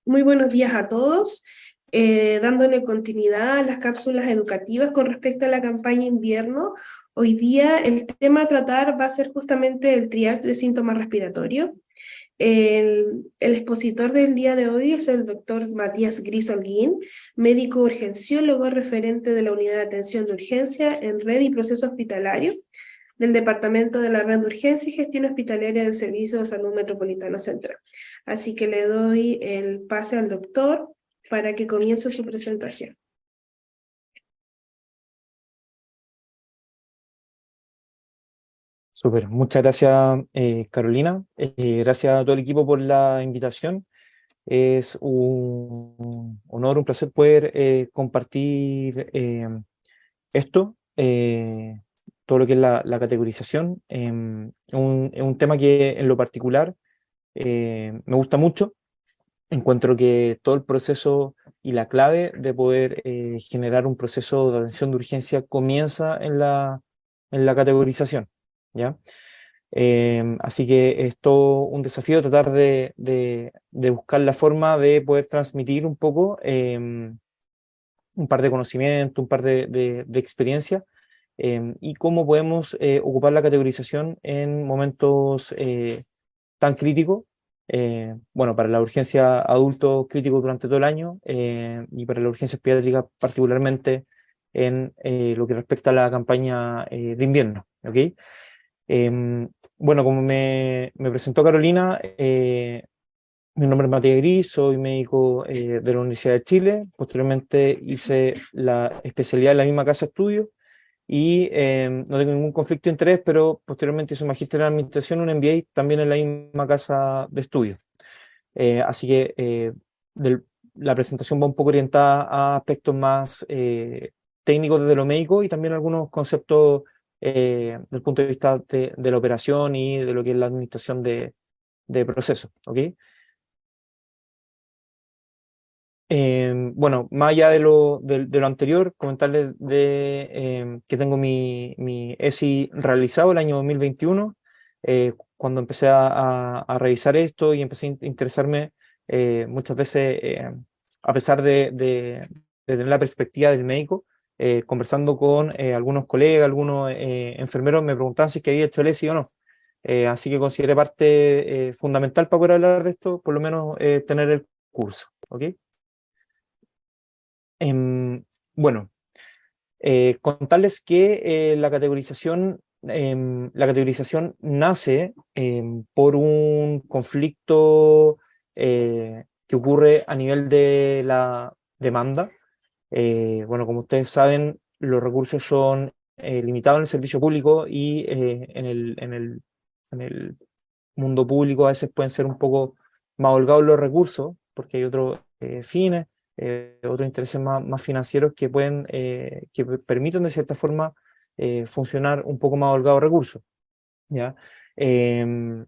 Muy buenos días a todos. Dándole continuidad a las cápsulas educativas con respecto a la campaña invierno. Hoy día el tema a tratar va a ser justamente el triage de síntomas respiratorios. El expositor del día de hoy es el doctor Matías Gris Holguín, médico urgenciólogo referente de la Unidad de Atención de Urgencia en Red y Proceso Hospitalario del Departamento de la Red de Urgencia y Gestión Hospitalaria del Servicio de Salud Metropolitano Central. Así que le doy el pase al doctor para que comience su presentación. Súper, muchas gracias Carolina. Gracias a todo el equipo por la invitación. Es un honor, un placer poder compartir esto, todo lo que es la categorización. Es un tema que en lo particular me gusta mucho. Encuentro que todo el proceso y la clave de poder generar un proceso de atención de urgencia comienza en la categorización, ¿ya? Así que es todo un desafío tratar de buscar la forma de poder transmitir un poco un par de conocimientos, un par de experiencias y cómo podemos ocupar la categorización en momentos tan críticos. Bueno, para la urgencia adultos críticos durante todo el año y para la urgencia pediátrica particularmente en lo que respecta a la campaña de invierno, ¿ok? Bueno, como me presentó Carolina, mi nombre es Matías Gris, soy médico de la Universidad de Chile. Posteriormente hice la especialidad en la misma casa de estudio y no tengo ningún conflicto de interés, pero posteriormente hice un magíster en administración, un MBA también en la misma casa de estudio. Así que del- la presentación va un poco orientada a aspectos más técnicos desde lo médico y también algunos conceptos del punto de vista de la operación y de lo que es la administración de procesos, ¿ok? Bueno, más allá de lo anterior, comentarles que tengo mi ESI realizado el año 2021, cuando empecé a revisar esto y empecé a interesarme muchas veces, a pesar de tener la perspectiva del médico, conversando con algunos colegas, algunos enfermeros, me preguntaban si es que había hecho el ESI o no. Así que consideré parte fundamental para poder hablar de esto, por lo menos tener el curso, ¿ok? Em, bueno, contarles que la categorización nace por un conflicto que ocurre a nivel de la demanda. Bueno, como ustedes saben, los recursos son limitados en el servicio público y en el mundo público a veces pueden ser un poco más holgados los recursos, porque hay otros fines, otros intereses más financieros que pueden, que permiten de cierta forma funcionar un poco más holgados recursos, ¿ya? Em,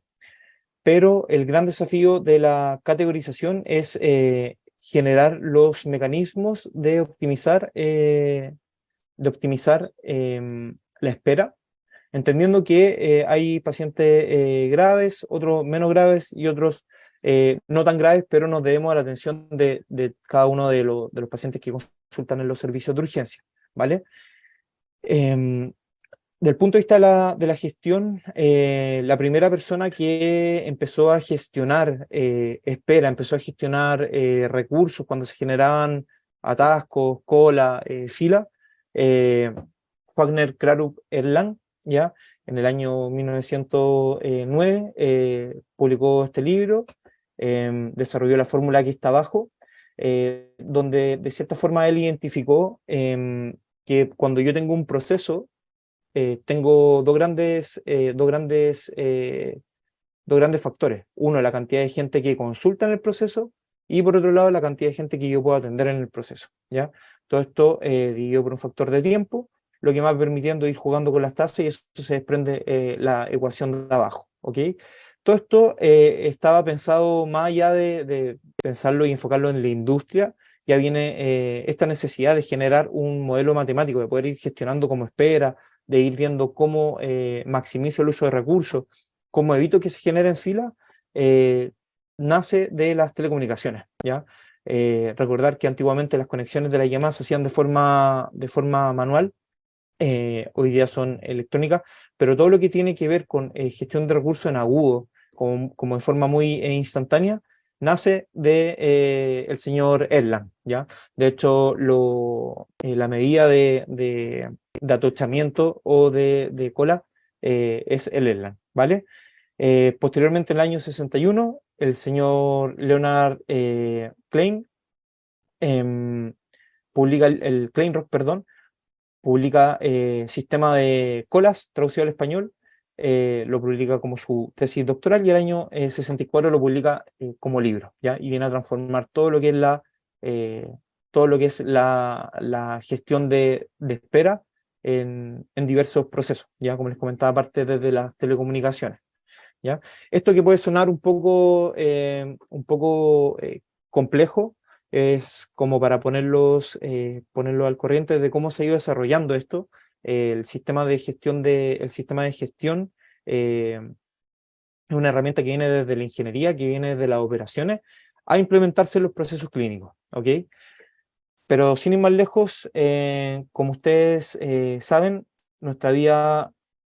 pero el gran desafío de la categorización es generar los mecanismos de optimizar la espera, entendiendo que hay pacientes graves, otros menos graves y otros no tan graves, pero nos debemos a la atención de cada uno de los pacientes que consultan en los servicios de urgencia, ¿vale? Em, Del punto de vista de la gestión, la primera persona que empezó a gestionar empezó a gestionar recursos cuando se generaban atascos, cola, fila, eh, Wagner Krarup Erlang, ¿ya? En el año 1909 publicó este libro, desarrolló la fórmula que está abajo, donde de cierta forma él identificó que cuando yo tengo un proceso, tengo dos grandes factores. Uno, la cantidad de gente que consulta en el proceso y por otro lado, la cantidad de gente que yo puedo atender en el proceso, ¿ya? Todo esto dividido por un factor de tiempo, lo que me va permitiendo ir jugando con las tasas y eso se desprende la ecuación de abajo, ¿ok? Todo esto estaba pensado más allá de pensarlo y enfocarlo en la industria. Ya viene esta necesidad de generar un modelo matemático, de poder ir gestionando como espera, de ir viendo cómo maximizo el uso de recursos, cómo evito que se generen filas, nace de las telecomunicaciones, ¿ya? Recordar que antiguamente las conexiones de las llamadas se hacían de forma manual, hoy día son electrónicas, pero todo lo que tiene que ver con gestión de recursos en agudo, como de forma muy instantánea, nace de el señor Erlang, ¿ya? De hecho, la medida de atochamiento o de cola es el Erlang, ¿vale? Posteriormente, en el año 61, el señor Leonard Klein publica el Kleinrock, perdón, publica Sistema de Colas, traducido al español, lo publica como su tesis doctoral y el año 64 lo publica como libro, ¿ya? Y viene a transformar todo lo que es eh, la gestión de espera en diversos procesos, ¿ya? Como les comentaba, aparte desde las telecomunicaciones, ¿ya? Esto que puede sonar un poco complejo, es como para ponerlo al corriente de cómo se ha ido desarrollando esto. El sistema de gestión es una herramienta que viene desde la ingeniería, que viene de las operaciones, a implementarse en los procesos clínicos, ¿ok? Pero sin ir más lejos, como ustedes saben, nuestra vida,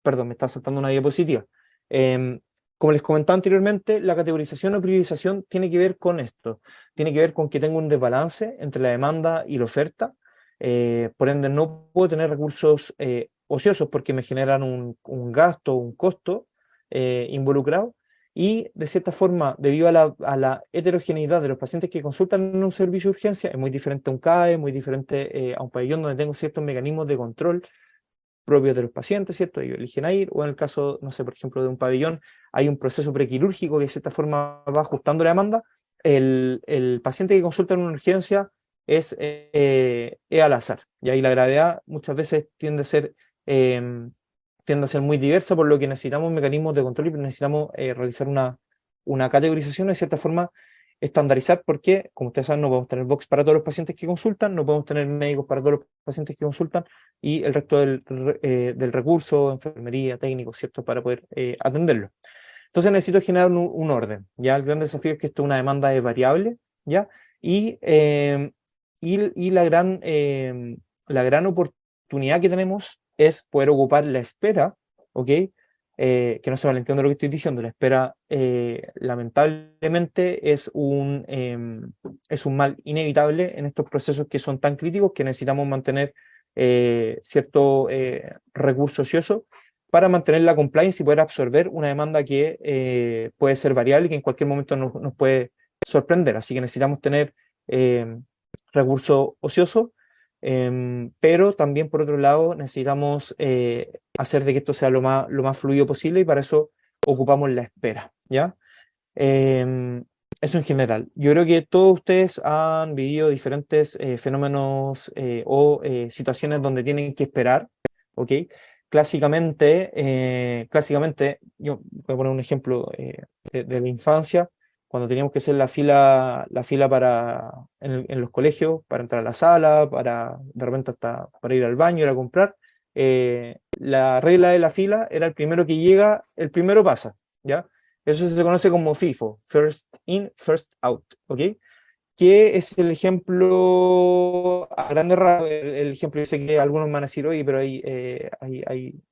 perdón, me está saltando una diapositiva. Em, Como les comentaba anteriormente, la categorización o priorización tiene que ver con esto, tiene que ver con que tengo un desbalance entre la demanda y la oferta, por ende no puedo tener recursos ociosos porque me generan un gasto, un costo involucrado, y de cierta forma, debido a la heterogeneidad de los pacientes que consultan en un servicio de urgencia, es muy diferente a un CAE, muy diferente a un pabellón donde tengo ciertos mecanismos de control propios de los pacientes, ¿cierto? Ellos eligen a ir, o en el caso, no sé, por ejemplo, de un pabellón, hay un proceso prequirúrgico que de cierta forma va ajustando la demanda. El paciente que consulta en una urgencia es al azar, y ahí la gravedad muchas veces tiende a ser muy diversa, por lo que necesitamos mecanismos de control y necesitamos realizar una categorización, de cierta forma, estandarizar, porque, como ustedes saben, no podemos tener box para todos los pacientes que consultan, no podemos tener médicos para todos los pacientes que consultan, y el resto del recurso, enfermería, técnico, ¿cierto?, para poder atenderlo. Entonces necesito generar un orden, ¿ya? El gran desafío es que esto es una demanda de variable, ¿ya? Y la gran oportunidad que tenemos es poder ocupar la espera, ¿ok? Que no se malentienda lo que estoy diciendo, la espera lamentablemente es un mal inevitable en estos procesos que son tan críticos, que necesitamos mantener cierto recurso ocioso para mantener la compliance y poder absorber una demanda que puede ser variable y que en cualquier momento nos puede sorprender. Así que necesitamos tener recurso ocioso, pero también por otro lado necesitamos hacer de que esto sea lo más fluido posible, y para eso ocupamos la espera, ¿ya? Eso en general. Yo creo que todos ustedes han vivido diferentes fenómenos o situaciones donde tienen que esperar, ¿ok? Clásicamente, yo voy a poner un ejemplo de la infancia, cuando teníamos que hacer la fila en los colegios, para entrar a la sala, de repente hasta para ir al baño, ir a comprar. La regla de la fila era: el primero que llega, el primero pasa, ¿ya? Eso se conoce como FIFO, First In, First Out, ¿ok? Que es el ejemplo a grandes rasgos. El ejemplo, yo sé que algunos van a decir, oye, pero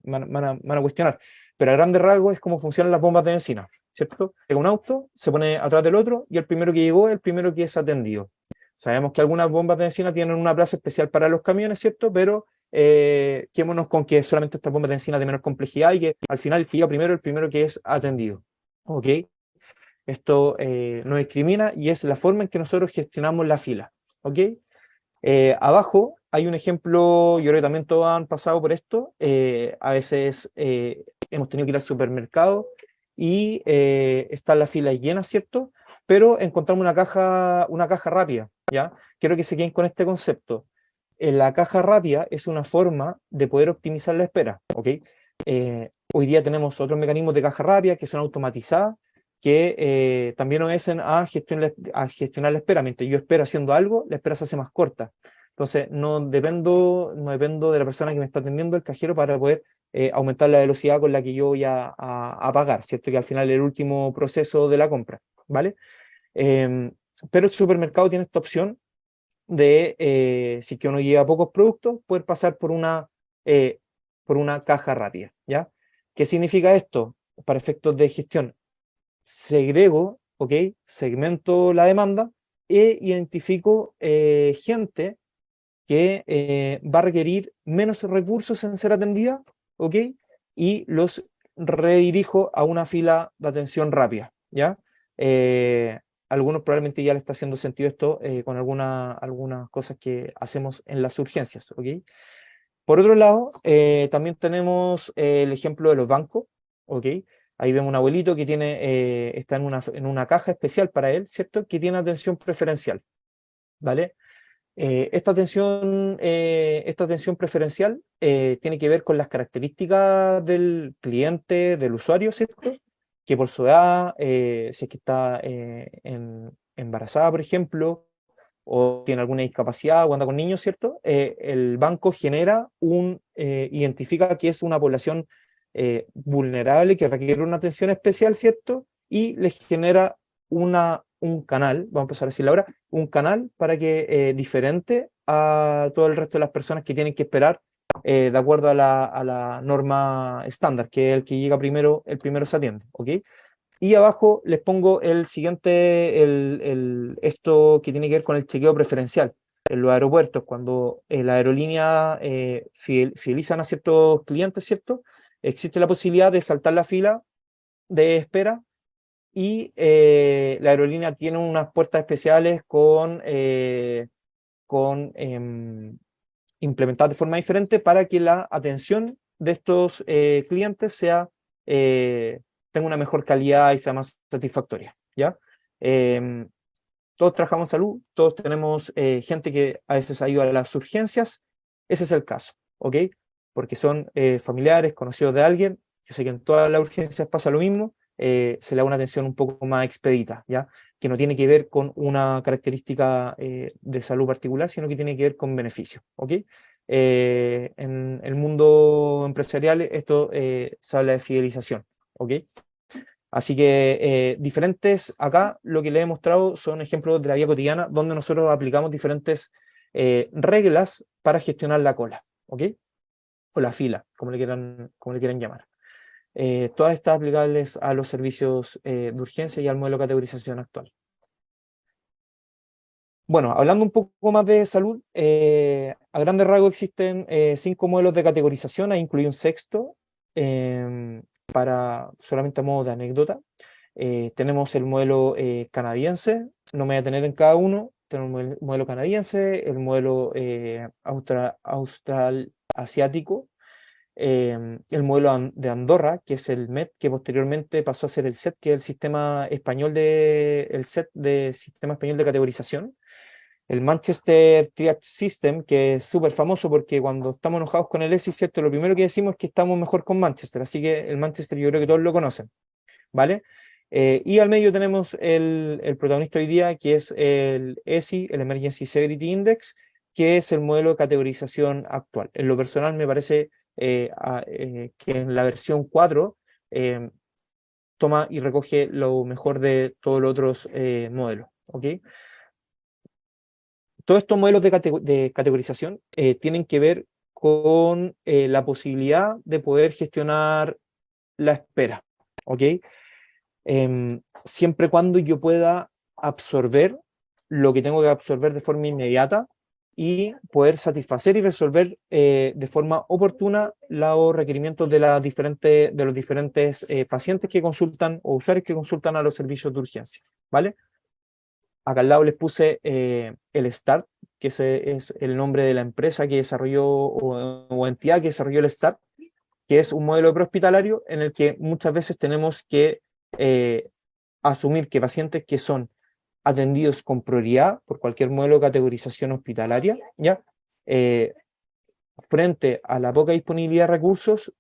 van a cuestionar, pero a grandes rasgos es cómo funcionan las bombas de benzina, ¿cierto? Llega un auto, se pone atrás del otro, y el primero que llegó es el primero que es atendido. Sabemos que algunas bombas de benzina tienen una plaza especial para los camiones, ¿cierto? Pero quedémonos con que solamente estas bombas de benzina de menor complejidad, y que al final el que llega primero es el primero que es atendido, ¿ok? Esto no discrimina y es la forma en que nosotros gestionamos la fila, ¿ok? Abajo hay un ejemplo, yo creo que también todos han pasado por esto. A veces hemos tenido que ir al supermercado y está la fila llena, ¿cierto? Pero encontramos una caja rápida, ¿ya? Quiero que se queden con este concepto. La caja rápida es una forma de poder optimizar la espera, ¿ok? Hoy día tenemos otros mecanismos de caja rápida que son automatizadas, que también obedecen a gestionar la espera. Mientras yo espero haciendo algo, la espera se hace más corta. Entonces, no dependo de la persona que me está atendiendo, el cajero, para poder aumentar la velocidad con la que yo voy a pagar, ¿cierto? Que al final es el último proceso de la compra, ¿vale? Pero el supermercado tiene esta opción de, si es que uno lleva pocos productos, poder pasar por una caja rápida, ¿ya? ¿Qué significa esto? Para efectos de gestión, segrego, ¿ok? Segmento la demanda e identifico gente que va a requerir menos recursos en ser atendida, ¿ok? Y los redirijo a una fila de atención rápida, ¿ya? Algunos probablemente ya le está haciendo sentido esto con algunas cosas que hacemos en las urgencias, ¿ok? Por otro lado, también tenemos el ejemplo de los bancos, ¿ok? Ahí vemos un abuelito que está en una caja especial para él, ¿cierto? Que tiene atención preferencial, ¿vale? Esta atención preferencial tiene que ver con las características del cliente, del usuario, ¿cierto? Que por su edad, si es que está embarazada, por ejemplo, o tiene alguna discapacidad o anda con niños, ¿cierto? El banco identifica que es una población vulnerable que requiere una atención especial, ¿cierto? Y les genera un canal, vamos a empezar a decirlo ahora, un canal para que diferente a todo el resto de las personas que tienen que esperar de acuerdo a la norma estándar, que es el que llega primero, el primero se atiende, ¿ok? Y abajo les pongo el siguiente, esto que tiene que ver con el chequeo preferencial. En los aeropuertos, cuando la aerolínea fidelizan a ciertos clientes, ¿cierto? Existe la posibilidad de saltar la fila de espera y la aerolínea tiene unas puertas especiales implementadas de forma diferente para que la atención de estos clientes tenga una mejor calidad y sea más satisfactoria, ¿ya? Em, Todos trabajamos en salud, todos tenemos gente que a veces ha ido a las urgencias, ese es el caso, ¿ok? Porque son familiares, conocidos de alguien, yo sé que en todas las urgencias pasa lo mismo, se le da una atención un poco más expedita, ¿ya? Que no tiene que ver con una característica de salud particular, sino que tiene que ver con beneficio, ¿ok? En el mundo empresarial esto se habla de fidelización, ¿ok? Así que diferentes, acá lo que les he mostrado son ejemplos de la vida cotidiana donde nosotros aplicamos diferentes reglas para gestionar la cola, ¿ok? O la fila, como le quieran llamar. Todas estas aplicables a los servicios de urgencia y al modelo de categorización actual. Bueno, hablando un poco más de salud, a grandes rasgos existen 5 modelos de categorización, ahí incluye un sexto, para solamente a modo de anécdota. Tenemos el modelo canadiense, no me voy a detener en cada uno, tenemos el modelo canadiense, el modelo austral asiático, el modelo de Andorra, que es el MET, que posteriormente pasó a ser el SET, que es el sistema español el SET de Sistema Español de Categorización. El Manchester Triage System, que es súper famoso porque cuando estamos enojados con el ESI, ¿cierto? Lo primero que decimos es que estamos mejor con Manchester, así que el Manchester yo creo que todos lo conocen, ¿vale? Y al medio tenemos el protagonista hoy día, que es el ESI, el Emergency Severity Index, que es el modelo de categorización actual. En lo personal me parece que en la versión 4 toma y recoge lo mejor de todos los otros modelos, ¿ok? Todos estos modelos de categorización tienen que ver con la posibilidad de poder gestionar la espera, ¿ok? Siempre y cuando yo pueda absorber lo que tengo que absorber de forma inmediata y poder satisfacer y resolver de forma oportuna los requerimientos de los diferentes pacientes que consultan o usuarios que consultan a los servicios de urgencia, ¿vale? Acá al lado les puse el START, que ese es el nombre de la empresa que desarrolló o entidad que desarrolló el START, que es un modelo prehospitalario en el que muchas veces tenemos que asumir que pacientes que son atendidos con prioridad por cualquier modelo de categorización hospitalaria, ¿ya? Frente a la poca disponibilidad de recursos,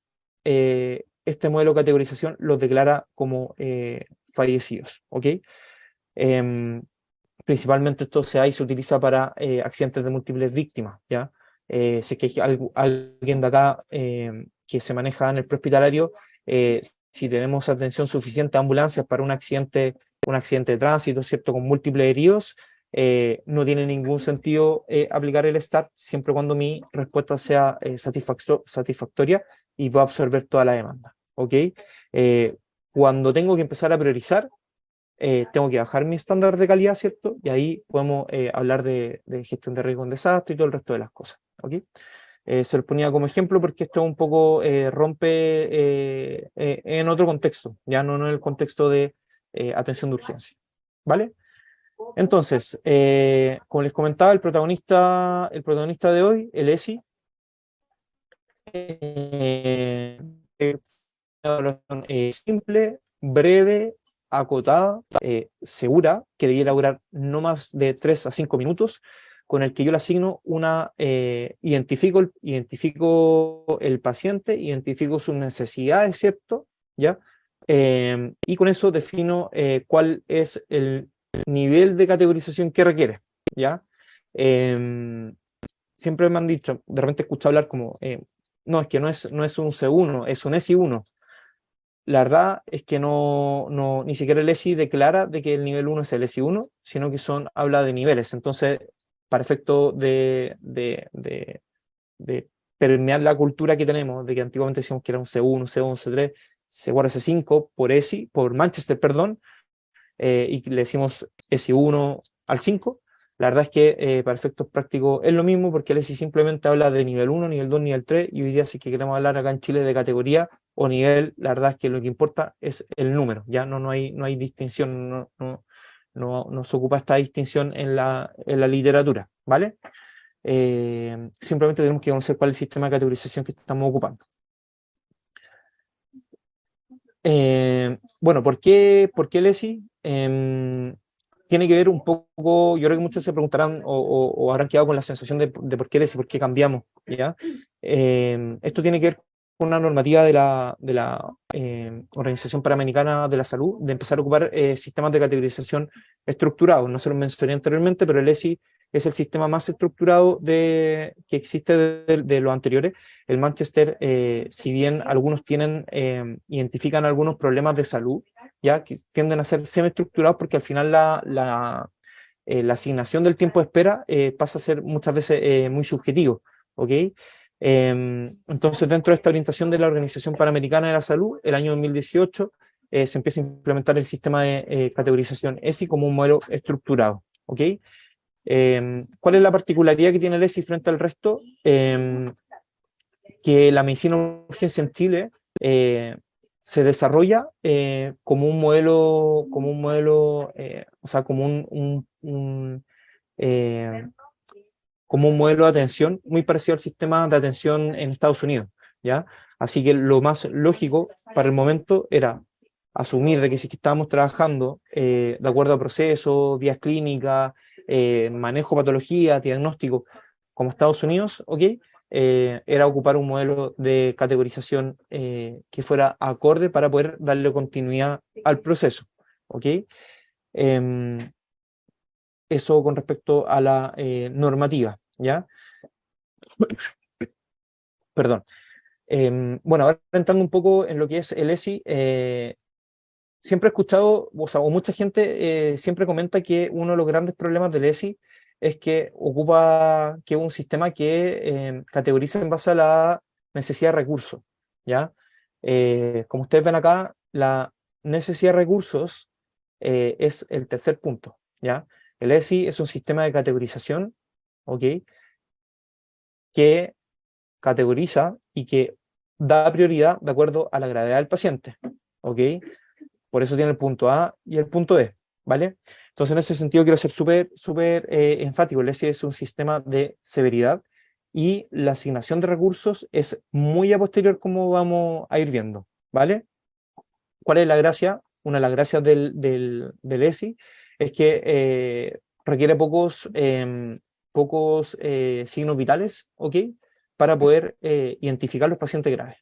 este modelo de categorización los declara como fallecidos, ¿ok? Principalmente esto se utiliza para accidentes de múltiples víctimas, ¿ya? Si es que hay alguien de acá que se maneja en el prehospitalario, si tenemos atención suficiente a ambulancias para un accidente de tránsito, ¿cierto?, con múltiples heridos, no tiene ningún sentido aplicar el STAR siempre cuando mi respuesta sea satisfactoria y pueda absorber toda la demanda. ¿Ok? Cuando tengo que empezar a priorizar, tengo que bajar mi estándar de calidad, ¿cierto? Y ahí podemos hablar de gestión de riesgo en desastre y todo el resto de las cosas. ¿Ok? Se lo ponía como ejemplo porque esto un poco rompe en otro contexto, ya no en el contexto de atención de urgencia. ¿Vale? Entonces, como les comentaba, el protagonista de hoy, el ESI, simple, breve, acotada, segura, que debiera durar no más de 3 a 5 minutos, con el que yo le asigno identifico el paciente, identifico sus necesidades, ¿cierto? ¿Ya? Y con eso defino cuál es el nivel de categorización que requiere, ¿ya? Siempre me han dicho, de repente escucho hablar como, no, es que no es un C1, es un ESI1. La verdad es que ni siquiera el ESI declara de que el nivel 1 es el ESI1, sino que habla de niveles. Entonces, para efecto de permear la cultura que tenemos, de que antiguamente decíamos que era un C1, C2, C3, C4, C5, por Manchester, perdón, y le decimos ESI1 al 5, la verdad es que para efectos prácticos es lo mismo, porque el ESI simplemente habla de nivel 1, nivel 2, nivel 3, y hoy día si que queremos hablar acá en Chile de categoría o nivel, la verdad es que lo que importa es el número, ya no hay distinción, no se ocupa esta distinción en la literatura, ¿vale? Simplemente tenemos que conocer cuál es el sistema de categorización que estamos ocupando. Bueno, ¿por qué el ESI? Tiene que ver un poco, yo creo que muchos se preguntarán o habrán quedado con la sensación de por qué el ESI, por qué cambiamos, ¿ya? Esto tiene que ver con una normativa de la Organización Panamericana de la Salud, de empezar a ocupar sistemas de categorización estructurados. No se lo mencioné anteriormente, pero el ESI es el sistema más estructurado que existe de los anteriores. El Manchester, si bien algunos identifican algunos problemas de salud, ya que tienden a ser semiestructurados porque al final la asignación del tiempo de espera pasa a ser muchas veces muy subjetivo, ¿ok? Entonces, dentro de esta orientación de la Organización Panamericana de la Salud, el año 2018 se empieza a implementar el sistema de categorización ESI como un modelo estructurado, ¿ok? ¿Cuál es la particularidad que tiene el ESI frente al resto? Que la medicina de urgencia en Chile se desarrolla como un modelo, o sea, como un modelo de atención muy parecido al sistema de atención en Estados Unidos, ¿ya? Así que lo más lógico para el momento era asumir de que si estábamos trabajando de acuerdo a procesos, vías clínicas, manejo de patología, diagnóstico, como Estados Unidos, ¿ok? Era ocupar un modelo de categorización que fuera acorde para poder darle continuidad al proceso, ¿ok? Eso con respecto a la normativa, ¿ya? Perdón. Bueno, ahora entrando un poco en lo que es el ESI, siempre he escuchado, o mucha gente siempre comenta que uno de los grandes problemas del ESI es que es un sistema que categoriza en base a la necesidad de recursos, ¿ya? Como ustedes ven acá, la necesidad de recursos es el tercer punto, ¿ya? El ESI es un sistema de categorización, ¿ok? Que categoriza y que da prioridad de acuerdo a la gravedad del paciente, ¿ok? Por eso tiene el punto A y el punto E, ¿vale? Entonces, en ese sentido, quiero ser súper enfático. El ESI es un sistema de severidad y la asignación de recursos es muy a posterior, como vamos a ir viendo, ¿vale? ¿Cuál es la gracia? Una de las gracias del ESI es que requiere pocos signos vitales, ¿ok? Para poder identificar los pacientes graves,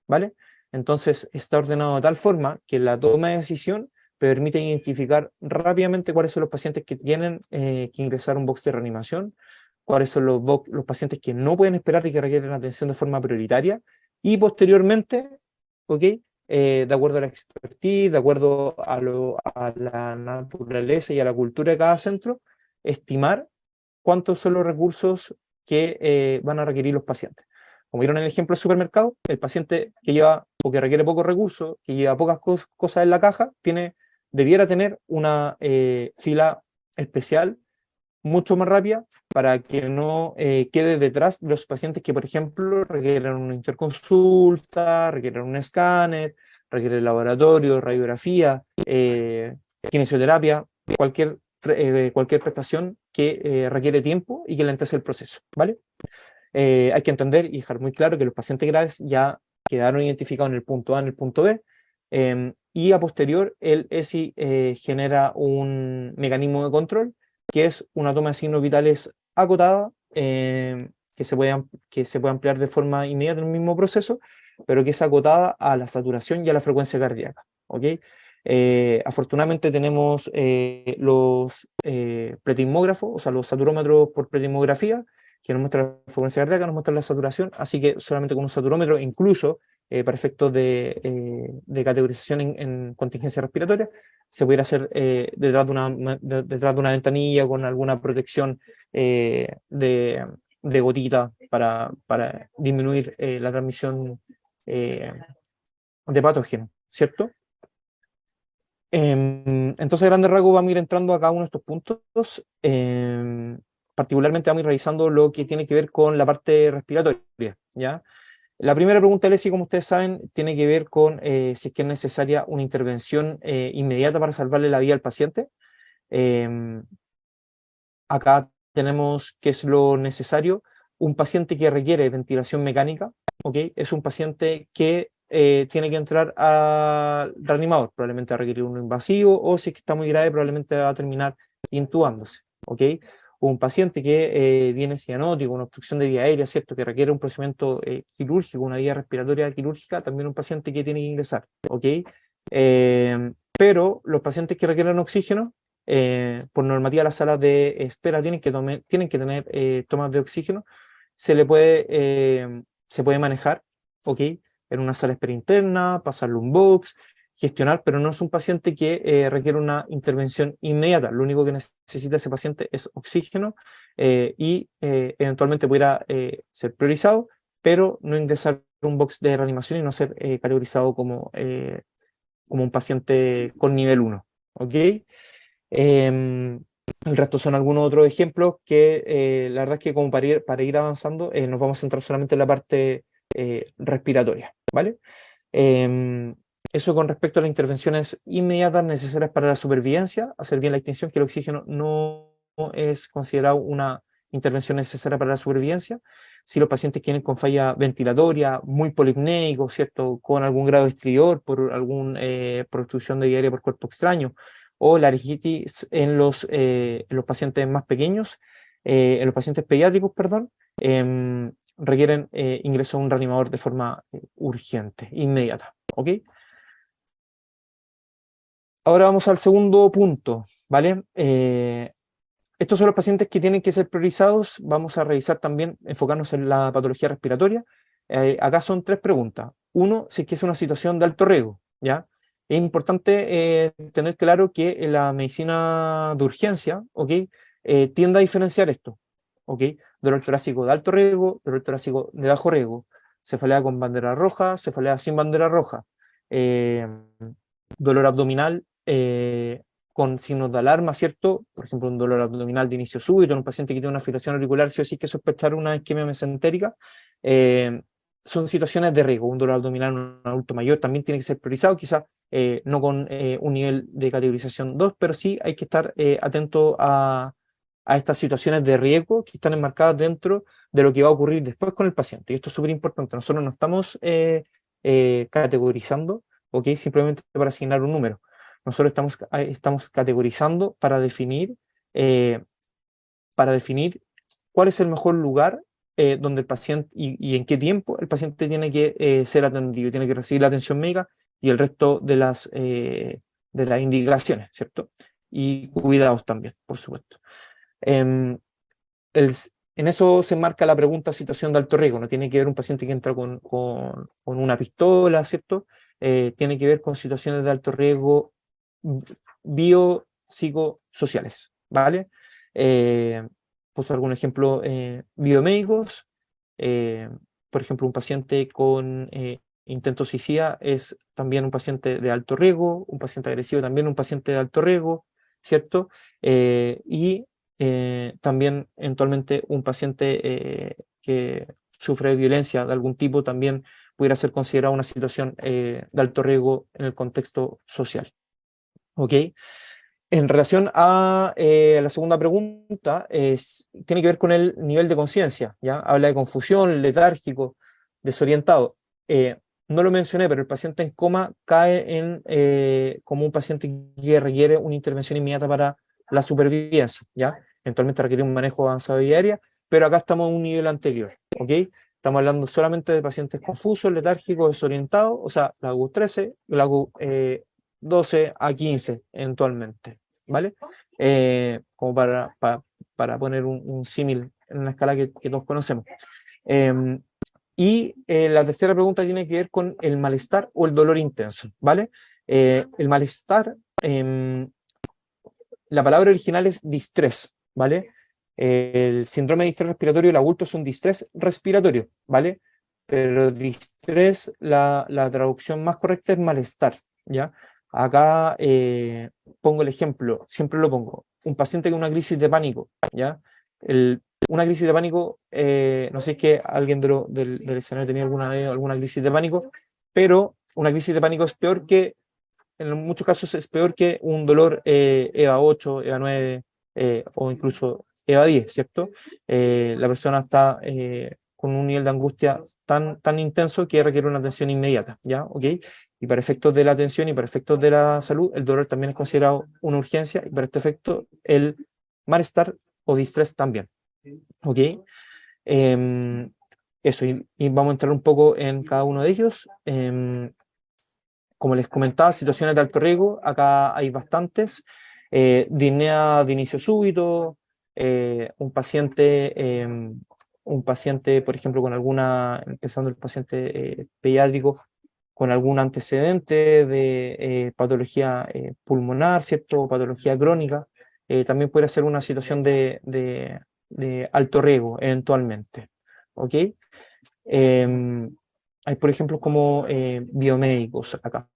¿vale? Entonces está ordenado de tal forma que la toma de decisión permite identificar rápidamente cuáles son los pacientes que tienen que ingresar a un box de reanimación, cuáles son los pacientes que no pueden esperar y que requieren atención de forma prioritaria, y posteriormente, ¿ok? de acuerdo a la expertise, de acuerdo a la naturaleza y a la cultura de cada centro, estimar cuántos son los recursos que van a requerir los pacientes. Como vieron en el ejemplo del supermercado, el paciente que lleva o que requiere pocos recursos, que lleva pocas cosas en la caja, debiera tener una fila especial mucho más rápida para que no quede detrás de los pacientes que, por ejemplo, requieren una interconsulta, requieren un escáner, requieren laboratorio, radiografía, kinesioterapia, cualquier prestación que requiere tiempo y que lentece el proceso, ¿vale? Hay que entender y dejar muy claro que los pacientes graves ya quedaron identificados en el punto A, en el punto B, y a posterior el ESI genera un mecanismo de control que es una toma de signos vitales acotada, que se puede ampliar de forma inmediata en el mismo proceso, pero que es acotada a la saturación y a la frecuencia cardíaca. ¿Ok? Afortunadamente tenemos los pletismógrafos, o sea, los saturómetros por pletismografía, que nos muestra la frecuencia cardíaca, nos muestra la saturación, así que solamente con un saturómetro, incluso para efectos de categorización en contingencia respiratoria, se pudiera hacer detrás de una ventanilla con alguna protección de gotita para disminuir la transmisión de patógenos, ¿cierto? Entonces, a grandes rasgos, vamos a ir entrando a cada uno de estos puntos. Particularmente vamos a ir revisando lo que tiene que ver con la parte respiratoria, ¿ya? La primera pregunta, Leslie, como ustedes saben, tiene que ver con si es que es necesaria una intervención inmediata para salvarle la vida al paciente. Em, Acá tenemos qué es lo necesario. Un paciente que requiere ventilación mecánica, ¿ok? Es un paciente que tiene que entrar al reanimador, probablemente va a requerir uno invasivo, o si es que está muy grave, probablemente va a terminar intubándose, ¿ok? Un paciente que viene cianótico, una obstrucción de vía aérea, ¿cierto? Que requiere un procedimiento quirúrgico, una vía respiratoria quirúrgica, también un paciente que tiene que ingresar, ¿ok? Pero los pacientes que requieren oxígeno, por normativa las salas de espera tienen que tener tomas de oxígeno, se puede manejar, ¿ok? En una sala de espera interna, pasarle un box, gestionar, pero no es un paciente que requiere una intervención inmediata. Lo único que necesita ese paciente es oxígeno y eventualmente pudiera ser priorizado, pero no ingresar un box de reanimación y no ser categorizado como un paciente con nivel 1. ¿Ok? El resto son algunos otros ejemplos que la verdad es que como para ir avanzando nos vamos a centrar solamente en la parte respiratoria, ¿vale? Eso con respecto a las intervenciones inmediatas necesarias para la supervivencia, hacer bien la extinción, que el oxígeno no es considerado una intervención necesaria para la supervivencia. Si los pacientes vienen con falla ventilatoria, muy polipnéicos, ¿cierto? Con algún grado de estridor por alguna por obstrucción de vía aérea por cuerpo extraño, o laringitis en los pacientes más pequeños, en los pacientes pediátricos, perdón, requieren ingreso a un reanimador de forma urgente, inmediata. ¿Ok? Ahora vamos al segundo punto, ¿vale? Estos son los pacientes que tienen que ser priorizados. Vamos a revisar también, enfocarnos en la patología respiratoria. Acá son 3 preguntas. Uno, si es que es una situación de alto riesgo, ¿ya? Es importante tener claro que en la medicina de urgencia, ¿ok? Tiende a diferenciar esto, ¿ok? Dolor torácico de alto riesgo, dolor torácico de bajo riesgo, cefalea con bandera roja, cefalea sin bandera roja, eh, dolor abdominal con signos de alarma, ¿cierto? Por ejemplo, un dolor abdominal de inicio súbito en un paciente que tiene una fibrilación auricular, sí o sí que sospechar una isquemia mesentérica. Son situaciones de riesgo. Un dolor abdominal en un adulto mayor también tiene que ser priorizado, quizás no con un nivel de categorización 2, pero sí hay que estar atento a estas situaciones de riesgo que están enmarcadas dentro de lo que va a ocurrir después con el paciente. Y esto es súper importante. Nosotros no estamos categorizando, ¿ok? Simplemente para asignar un número. Nosotros estamos categorizando eh, para definir cuál es el mejor lugar donde el paciente y en qué tiempo el paciente tiene que ser atendido, tiene que recibir la atención médica y el resto de las indicaciones, ¿cierto? Y cuidados también, por supuesto. Em, en eso se marca la pregunta situación de alto riesgo, no tiene que ver un paciente que entra con una pistola, ¿cierto? tiene que ver con situaciones de alto riesgo biopsicosociales, ¿vale? Puso algún ejemplo biomédicos, eh, por ejemplo, un paciente con intento suicida es también un paciente de alto riesgo, un paciente agresivo también un paciente de alto riesgo, ¿cierto? Y también eventualmente un paciente que sufre de violencia de algún tipo también pudiera ser considerado una situación de alto riesgo en el contexto social. ¿Ok? En relación a la segunda pregunta, tiene que ver con el nivel de conciencia, ¿ya? Habla de confusión, letárgico, desorientado. No lo mencioné, pero el paciente en coma cae como un paciente que requiere una intervención inmediata para la supervivencia, ¿ya? Eventualmente requiere un manejo avanzado diaria, pero acá estamos en un nivel anterior, ¿ok? Estamos hablando solamente de pacientes confusos, letárgicos, desorientados, o sea, la U13, la U12 a 15 eventualmente, ¿vale? Como para poner un símil en una escala que todos conocemos. La tercera pregunta tiene que ver con el malestar o el dolor intenso, ¿vale? El malestar, la palabra original es distrés, ¿vale? El síndrome de distrés respiratorio, el adulto es un distrés respiratorio, ¿vale? Pero distrés, la traducción más correcta es malestar, ¿ya? Acá pongo el ejemplo, siempre lo pongo, un paciente con una crisis de pánico, ¿ya? Una crisis de pánico, no sé si es que alguien del escenario ha tenido alguna vez alguna crisis de pánico, pero una crisis de pánico es peor que en muchos casos es peor que un dolor EVA 8, EVA 9 o incluso EVA 10, ¿cierto? La persona está con un nivel de angustia tan intenso que requiere una atención inmediata, ¿ya? ¿Ok? Y para efectos de la atención y para efectos de la salud, el dolor también es considerado una urgencia y para este efecto el malestar o distrés también, ¿ok? Eso, y vamos a entrar un poco en cada uno de ellos. Como les comentaba, situaciones de alto riesgo, acá hay bastantes. Disnea de inicio súbito, un paciente, por ejemplo, con alguna, empezando el paciente pediátrico, con algún antecedente de patología pulmonar, ¿cierto? O patología crónica, también puede ser una situación de alto riesgo, eventualmente. ¿Ok? Hay, por ejemplo, como biomédicos acá.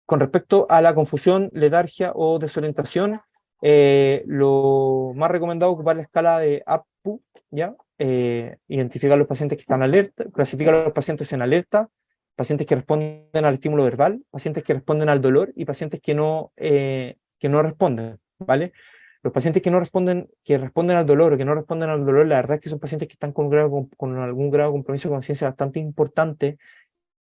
Con respecto a la confusión, letargia o desorientación, lo más recomendado es ocupar la escala de APPU, ¿ya? Identificar a los pacientes que están alerta, clasificar a los pacientes en alerta, pacientes que responden al estímulo verbal, pacientes que responden al dolor y pacientes que no responden, ¿vale? Los pacientes que responden al dolor o que no responden al dolor, la verdad es que son pacientes que están con algún grado de compromiso de conciencia bastante importante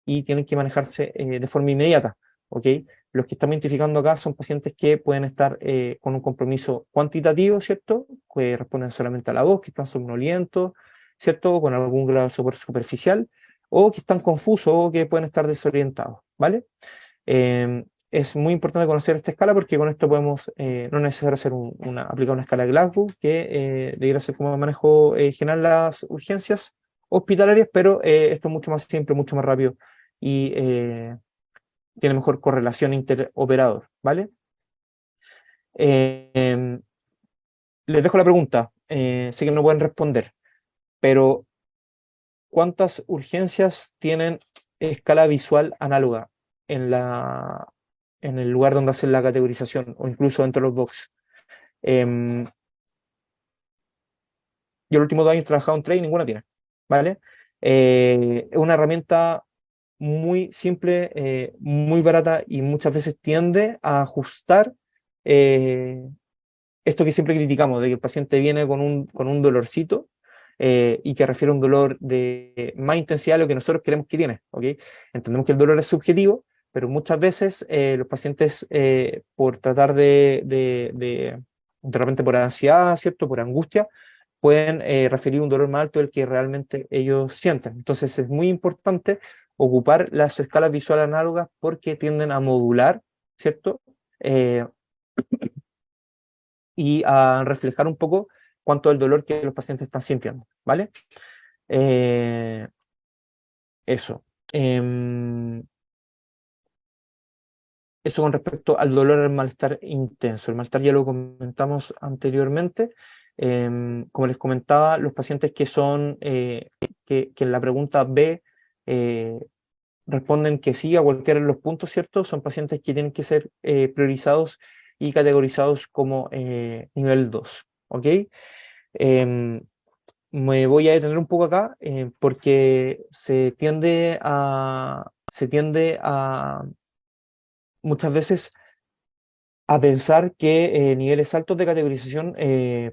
y tienen que manejarse de forma inmediata, ¿ok? Los que estamos identificando acá son pacientes que pueden estar con un compromiso cuantitativo, ¿cierto? Que responden solamente a la voz, que están somnolientos, ¿cierto? O con algún grado superficial, o que están confusos o que pueden estar desorientados, ¿vale? Es muy importante conocer esta escala porque con esto podemos, no es necesario aplicar una escala de Glasgow, que debería ser como manejo general las urgencias hospitalarias, pero esto es mucho más simple, mucho más rápido y tiene mejor correlación interoperador, ¿vale? Les dejo la pregunta, sé que no pueden responder, pero ¿cuántas urgencias tienen escala visual análoga en el lugar donde hacen la categorización o incluso dentro de los box? Yo los últimos 2 años he trabajado en 3 y ninguna tiene, ¿vale? Es una herramienta muy simple, muy barata y muchas veces tiende a ajustar esto que siempre criticamos, de que el paciente viene con un dolorcito y que refiere a un dolor de más intensidad de lo que nosotros queremos que tiene, ¿ok? Entendemos que el dolor es subjetivo, pero muchas veces los pacientes, por tratar de repente por ansiedad, ¿cierto? Por angustia, pueden referir un dolor más alto del que realmente ellos sienten. Entonces es muy importante ocupar las escalas visuales análogas porque tienden a modular, ¿cierto? Y a reflejar un poco cuánto es el dolor que los pacientes están sintiendo, ¿vale? Eso. Em, Eso con respecto al dolor, al malestar intenso. El malestar ya lo comentamos anteriormente. Como les comentaba, los pacientes que son, que en la pregunta B eh, responden que sí a cualquiera de los puntos, ¿cierto? Son pacientes que tienen que ser priorizados y categorizados como nivel 2, ¿ok? Em, Me voy a detener un poco acá porque se tiende a muchas veces a pensar que niveles altos de categorización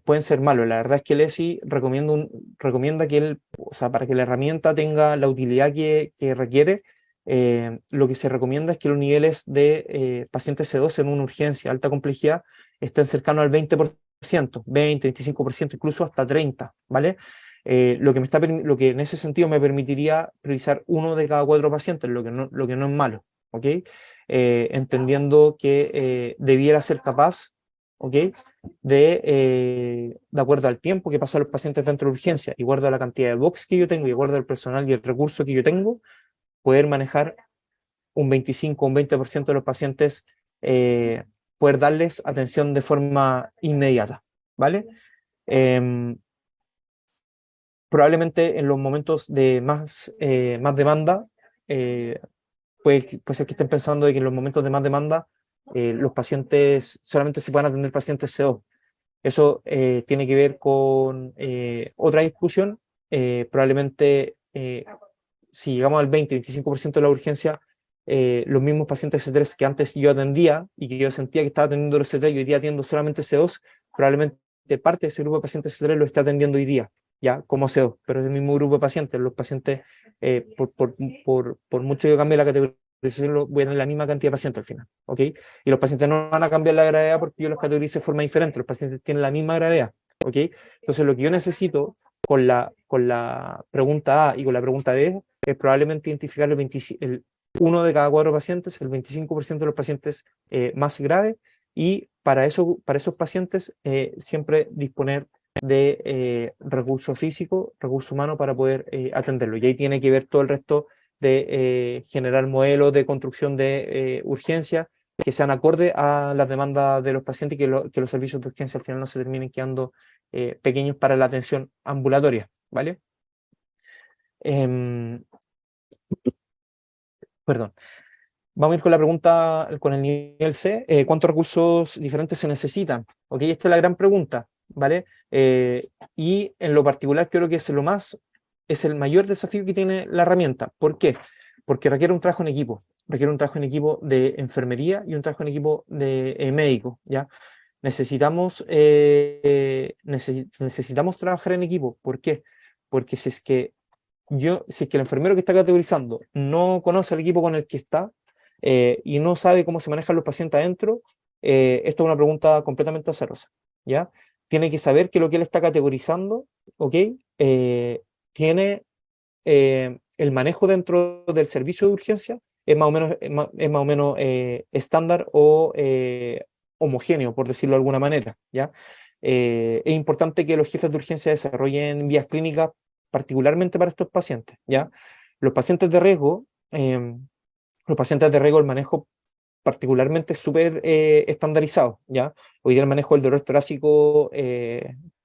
pueden ser malos. La verdad es que el ESI recomienda que o sea, para que la herramienta tenga la utilidad que requiere, lo que se recomienda es que los niveles de pacientes C2 en una urgencia alta complejidad estén cercanos al 20%, 20, 25%, incluso hasta 30%, ¿vale? Lo que en ese sentido me permitiría priorizar uno de cada 4 pacientes, lo que no es malo, ¿ok? Entendiendo que debiera ser capaz, ¿ok? De acuerdo al tiempo que pasan los pacientes dentro de urgencia y guardo la cantidad de box que yo tengo y guardo el personal y el recurso que yo tengo, poder manejar un 25 o un 20% de los pacientes, poder darles atención de forma inmediata, ¿vale? Em, Probablemente en los momentos de más demanda, puede ser que estén pensando de que en los momentos de más demanda los pacientes, solamente se puedan atender pacientes CO. Eso tiene que ver con otra discusión. Probablemente si llegamos al 20-25% de la urgencia, los mismos pacientes C3 que antes yo atendía y que yo sentía que estaba atendiendo los C3 y hoy día atiendo solamente C2, probablemente parte de ese grupo de pacientes C3 lo está atendiendo hoy día, ya como C2, pero es el mismo grupo de pacientes. Los pacientes, por mucho que cambie la categorización, voy a tener la misma cantidad de pacientes al final, ¿ok? Y los pacientes no van a cambiar la gravedad porque yo los categorice de forma diferente, los pacientes tienen la misma gravedad, ¿ok? Entonces lo que yo necesito con la pregunta A y con la pregunta B es probablemente identificar uno de cada 4 pacientes, el 25% de los pacientes más graves, y para esos pacientes siempre disponer de recurso físico, recurso humano para poder atenderlo. Y ahí tiene que ver todo el resto de generar modelos de construcción de urgencia que sean acorde a las demandas de los pacientes y que los servicios de urgencia al final no se terminen quedando pequeños para la atención ambulatoria, ¿vale? Em, Perdón. Vamos a ir con la pregunta, con el nivel C. ¿Cuántos recursos diferentes se necesitan? Ok, esta es la gran pregunta, ¿vale? Y en lo particular creo que es el mayor desafío que tiene la herramienta. ¿Por qué? Porque requiere un trabajo en equipo. Requiere un trabajo en equipo de enfermería y un trabajo en equipo de médico, ¿ya? Necesitamos trabajar en equipo. ¿Por qué? Porque si es que el enfermero que está categorizando no conoce al equipo con el que está y no sabe cómo se manejan los pacientes adentro, esto es una pregunta completamente azarosa, ¿ya? Tiene que saber que lo que él está categorizando, ¿ok? Tiene el manejo dentro del servicio de urgencia, es más o menos estándar o homogéneo, por decirlo de alguna manera, ¿ya? Es importante que los jefes de urgencia desarrollen vías clínicas particularmente para estos pacientes, ¿ya? Los pacientes de riesgo, el manejo particularmente es súper estandarizado, ¿ya? Hoy día el manejo del dolor torácico,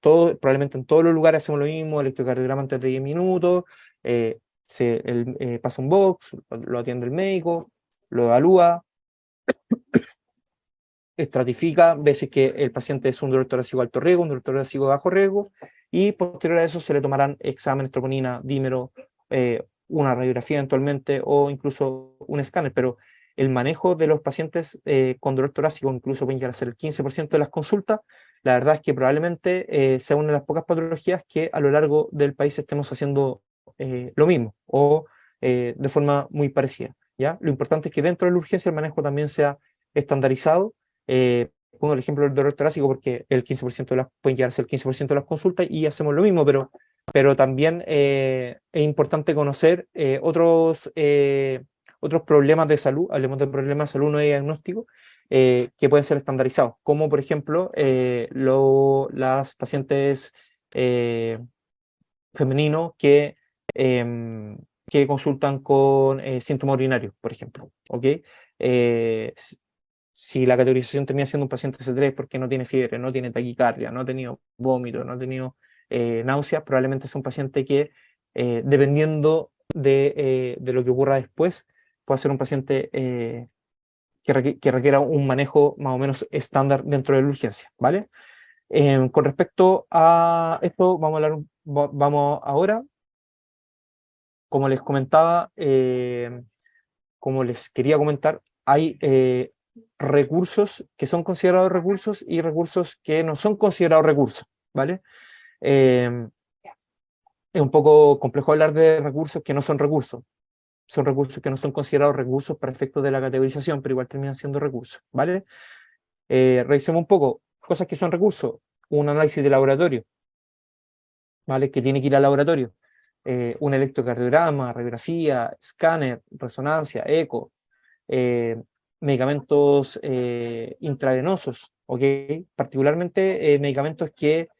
probablemente en todos los lugares hacemos lo mismo, electrocardiograma antes de 10 minutos, pasa un box, lo atiende el médico, lo evalúa, estratifica, ve si es que el paciente es un dolor torácico alto riesgo, un dolor torácico bajo riesgo, y posterior a eso se le tomarán exámenes, troponina, dímero, una radiografía eventualmente o incluso un escáner, pero el manejo de los pacientes con dolor torácico incluso pueden llegar a ser el 15% de las consultas. La verdad es que probablemente sea una de las pocas patologías que a lo largo del país estemos haciendo lo mismo o de forma muy parecida, ¿ya? Lo importante es que dentro de la urgencia el manejo también sea estandarizado. Pongo el ejemplo del dolor torácico porque el 15% pueden llegar a ser el 15% de las consultas y hacemos lo mismo, pero también es importante conocer otros problemas de salud, hablemos de problemas de salud no diagnóstico, que pueden ser estandarizados, como por ejemplo las pacientes femeninos que que consultan con síntomas urinarios, por ejemplo, ¿ok? Si la categorización termina siendo un paciente C3 porque no tiene fiebre, no tiene taquicardia, no ha tenido vómito, no ha tenido náuseas, probablemente es un paciente que, dependiendo de lo que ocurra después, puede ser un paciente que requiera un manejo más o menos estándar dentro de la urgencia, ¿vale? Con respecto a esto, vamos ahora, como les comentaba, como les quería comentar, hay recursos que son considerados recursos y recursos que no son considerados recursos, ¿vale? Eh, es un poco complejo hablar de recursos que no son recursos. Son recursos que no son considerados recursos para efectos de la categorización, pero igual terminan siendo recursos, ¿vale? Revisemos un poco cosas que son recursos. Un análisis de laboratorio, ¿vale? Que tiene que ir al laboratorio. Un electrocardiograma, radiografía, escáner, resonancia, eco, medicamentos intravenosos, ¿ok? Particularmente medicamentos que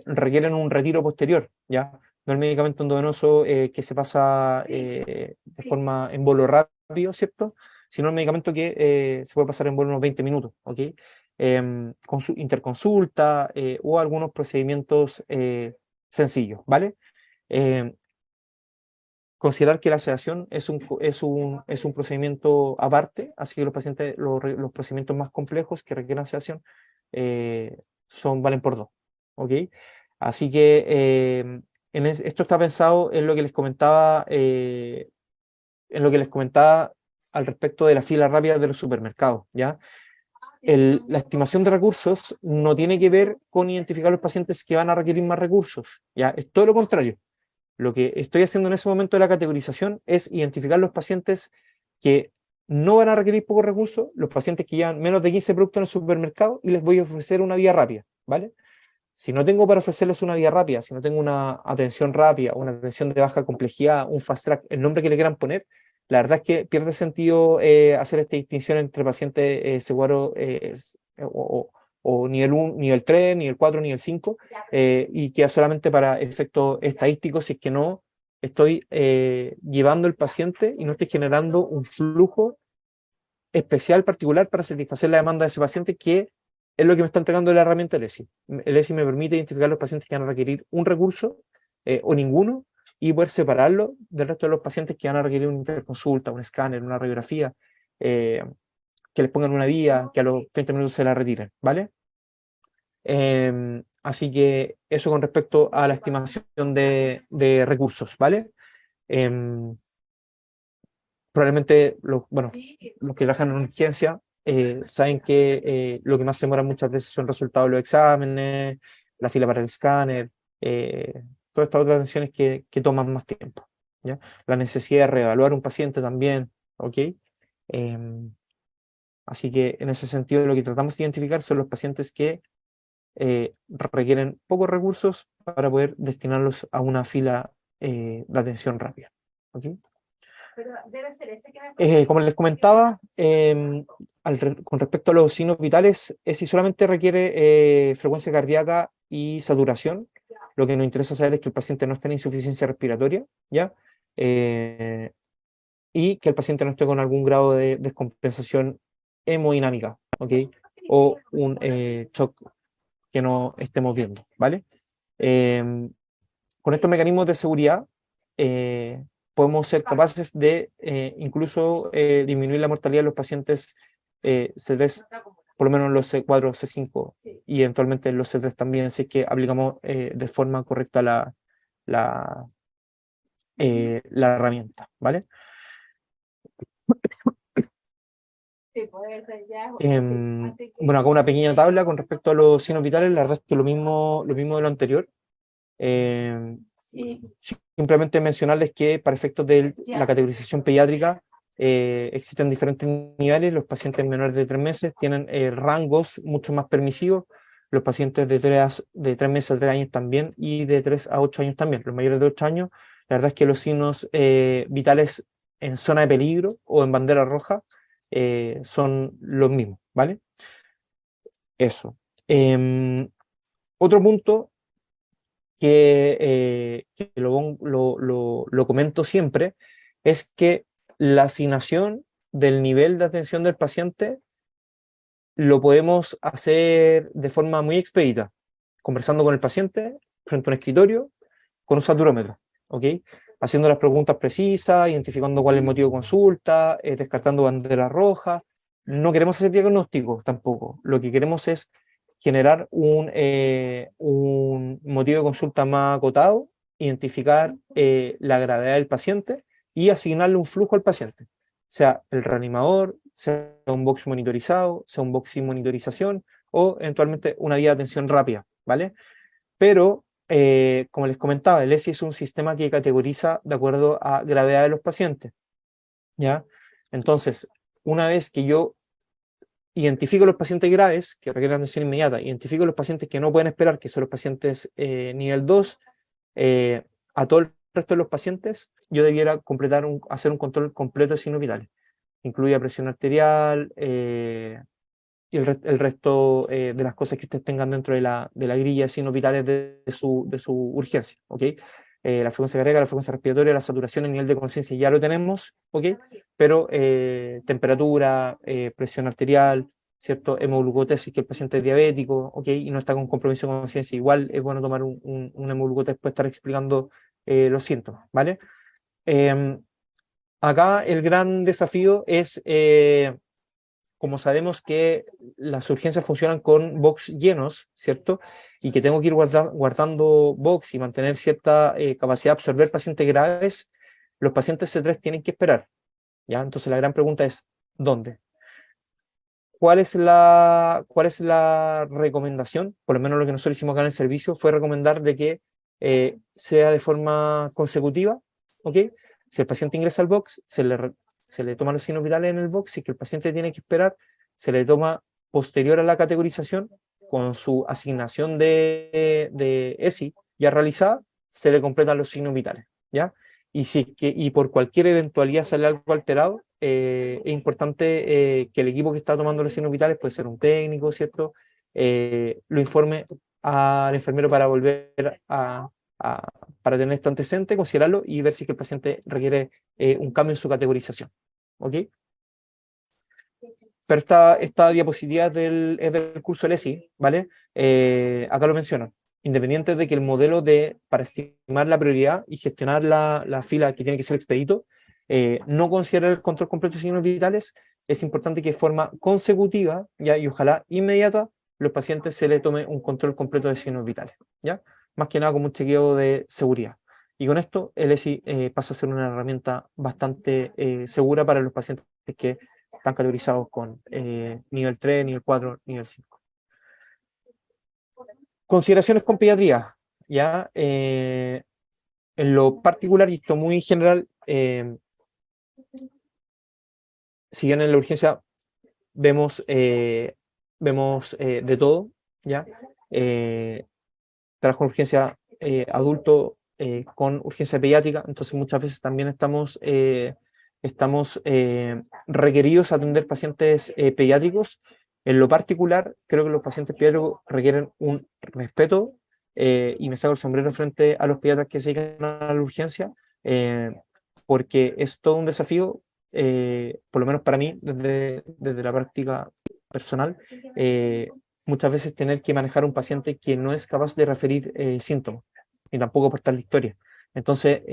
requieren un retiro posterior, ¿ya? No el medicamento endovenoso que se pasa de forma en bolo rápido, ¿cierto? Sino el medicamento que se puede pasar en bolo unos 20 minutos, ¿ok? Interconsulta o algunos procedimientos sencillos, ¿vale? Eh, Considerar que la sedación es un procedimiento aparte, así que los pacientes, los procedimientos más complejos que requieran sedación valen por dos, ¿ok? Así que esto está pensado en lo que les comentaba, al respecto de la fila rápida de los supermercados, ¿ya? La estimación de recursos no tiene que ver con identificar los pacientes que van a requerir más recursos, ¿ya? Es todo lo contrario. Lo que estoy haciendo en ese momento de la categorización es identificar los pacientes que no van a requerir pocos recursos, los pacientes que llevan menos de 15 productos en el supermercado, y les voy a ofrecer una vía rápida, ¿vale? Si no tengo para ofrecerles una vía rápida, si no tengo una atención rápida, una atención de baja complejidad, un fast track, el nombre que le quieran poner, la verdad es que pierde sentido hacer esta distinción entre pacientes seguros o nivel 1, nivel 3, nivel 4, nivel 5, y queda solamente para efectos estadísticos si es que no estoy llevando el paciente y no estoy generando un flujo especial, particular, para satisfacer la demanda de ese paciente, que es lo que me está entregando la herramienta el ESI. El ESI me permite identificar los pacientes que van a requerir un recurso o ninguno, y poder separarlo del resto de los pacientes que van a requerir una interconsulta, un escáner, una radiografía, que les pongan una vía, que a los 30 minutos se la retiren, ¿vale? Así que eso con respecto a la estimación de recursos, ¿vale? Probablemente bueno, los que trabajan en urgencia saben que lo que más se demora muchas veces son resultados de los exámenes, la fila para el escáner, todas estas otras atenciones que toman más tiempo, ¿ya? La necesidad de reevaluar un paciente también, ¿ok? Así que en ese sentido lo que tratamos de identificar son los pacientes que requieren pocos recursos para poder destinarlos a una fila de atención rápida, ¿ok? Pero debe ser ese que me Como les comentaba, con respecto a los signos vitales, si solamente requiere frecuencia cardíaca y saturación. Lo que nos interesa saber es que el paciente no esté en insuficiencia respiratoria, ¿ya? Y que el paciente no esté con algún grado de descompensación hemodinámica, ¿ok? O un shock que no estemos viendo, ¿vale? Con estos mecanismos de seguridad, podemos ser capaces de incluso disminuir la mortalidad de los pacientes C3, por lo menos en los C4, C5, y eventualmente en los C3 también, si es que aplicamos de forma correcta la herramienta, ¿vale? Sí, puede ser ya. Bueno, acá una pequeña tabla con respecto a los signos vitales. La verdad es que lo mismo de lo anterior. Sí. Simplemente mencionarles que para efectos de la categorización pediátrica existen diferentes niveles. Los pacientes menores de 3 meses tienen rangos mucho más permisivos, los pacientes de 3 meses a 3 años también, y de 3 a 8 años también. Los mayores de 8 años, la verdad es que los signos vitales en zona de peligro o en bandera roja son los mismos, ¿vale? Eso. Otro punto que lo comento siempre, es que la asignación del nivel de atención del paciente lo podemos hacer de forma muy expedita, conversando con el paciente frente a un escritorio con un saturómetro, ¿ok? Haciendo las preguntas precisas, identificando cuál es el motivo de consulta, descartando banderas rojas. No queremos hacer diagnóstico tampoco. Lo que queremos es generar un motivo de consulta más acotado, identificar la gravedad del paciente y asignarle un flujo al paciente, sea el reanimador, sea un box monitorizado, sea un box sin monitorización o eventualmente una vía de atención rápida, ¿vale? Pero, como les comentaba, el ESI es un sistema que categoriza de acuerdo a gravedad de los pacientes, ¿ya? Entonces, una vez que yo identifico los pacientes graves que requieren atención inmediata, identifico los pacientes que no pueden esperar, que son los pacientes nivel 2, a todo el resto de los pacientes, yo debiera hacer un control completo de signos vitales. Incluye presión arterial y el resto de las cosas que ustedes tengan dentro de la grilla de signos vitales de su urgencia, ¿ok? La frecuencia cardíaca, la frecuencia respiratoria, la saturación, el nivel de conciencia ya lo tenemos, ¿ok? Pero temperatura, presión arterial, ¿cierto? Hemoglucotesis, que el paciente es diabético, ¿ok? Y no está con compromiso de conciencia, igual es bueno tomar un hemoglucotesis después de estar explicando los síntomas, ¿vale? Acá el gran desafío es, como sabemos que las urgencias funcionan con box llenos, ¿cierto? Y que tengo que ir guardando box y mantener cierta capacidad de absorber pacientes graves, los pacientes C3 tienen que esperar, ¿ya? Entonces la gran pregunta es, ¿dónde? ¿Cuál es la recomendación? Por lo menos lo que nosotros hicimos acá en el servicio fue recomendar de que sea de forma consecutiva, ¿ok? Si el paciente ingresa al box, se le toman los signos vitales en el box, y que el paciente tiene que esperar, se le toma posterior a la categorización, con su asignación de ESI ya realizada, se le completan los signos vitales, ¿ya? Y por cualquier eventualidad sale algo alterado, es importante que el equipo que está tomando los signos vitales, puede ser un técnico, ¿cierto? Lo informe al enfermero para volver para tener este antecedente, considerarlo y ver si el paciente requiere un cambio en su categorización, ¿ok? Pero esta diapositiva es del curso del ESI, ¿vale? Acá lo menciono. Independiente de que el modelo para estimar la prioridad y gestionar la fila que tiene que ser expedito, no considera el control completo de signos vitales, es importante que de forma consecutiva, ¿ya? Y ojalá inmediata, los pacientes se le tome un control completo de signos vitales, ¿ya? Más que nada como un chequeo de seguridad. Y con esto el ESI pasa a ser una herramienta bastante segura para los pacientes que están categorizados con nivel 3, nivel 4, nivel 5. Consideraciones con pediatría, ¿ya? En lo particular, y esto muy general, si bien en la urgencia vemos de todo, ¿ya? Trabajo en urgencia adulto con urgencia pediátrica, entonces muchas veces también estamos requeridos a atender pacientes pediátricos. En lo particular, creo que los pacientes pediátricos requieren un respeto y me saco el sombrero frente a los pediatras que se dedican a la urgencia, porque es todo un desafío, por lo menos para mí, desde la práctica personal, muchas veces tener que manejar un paciente que no es capaz de referir síntomas, ni tampoco aportar la historia. Entonces,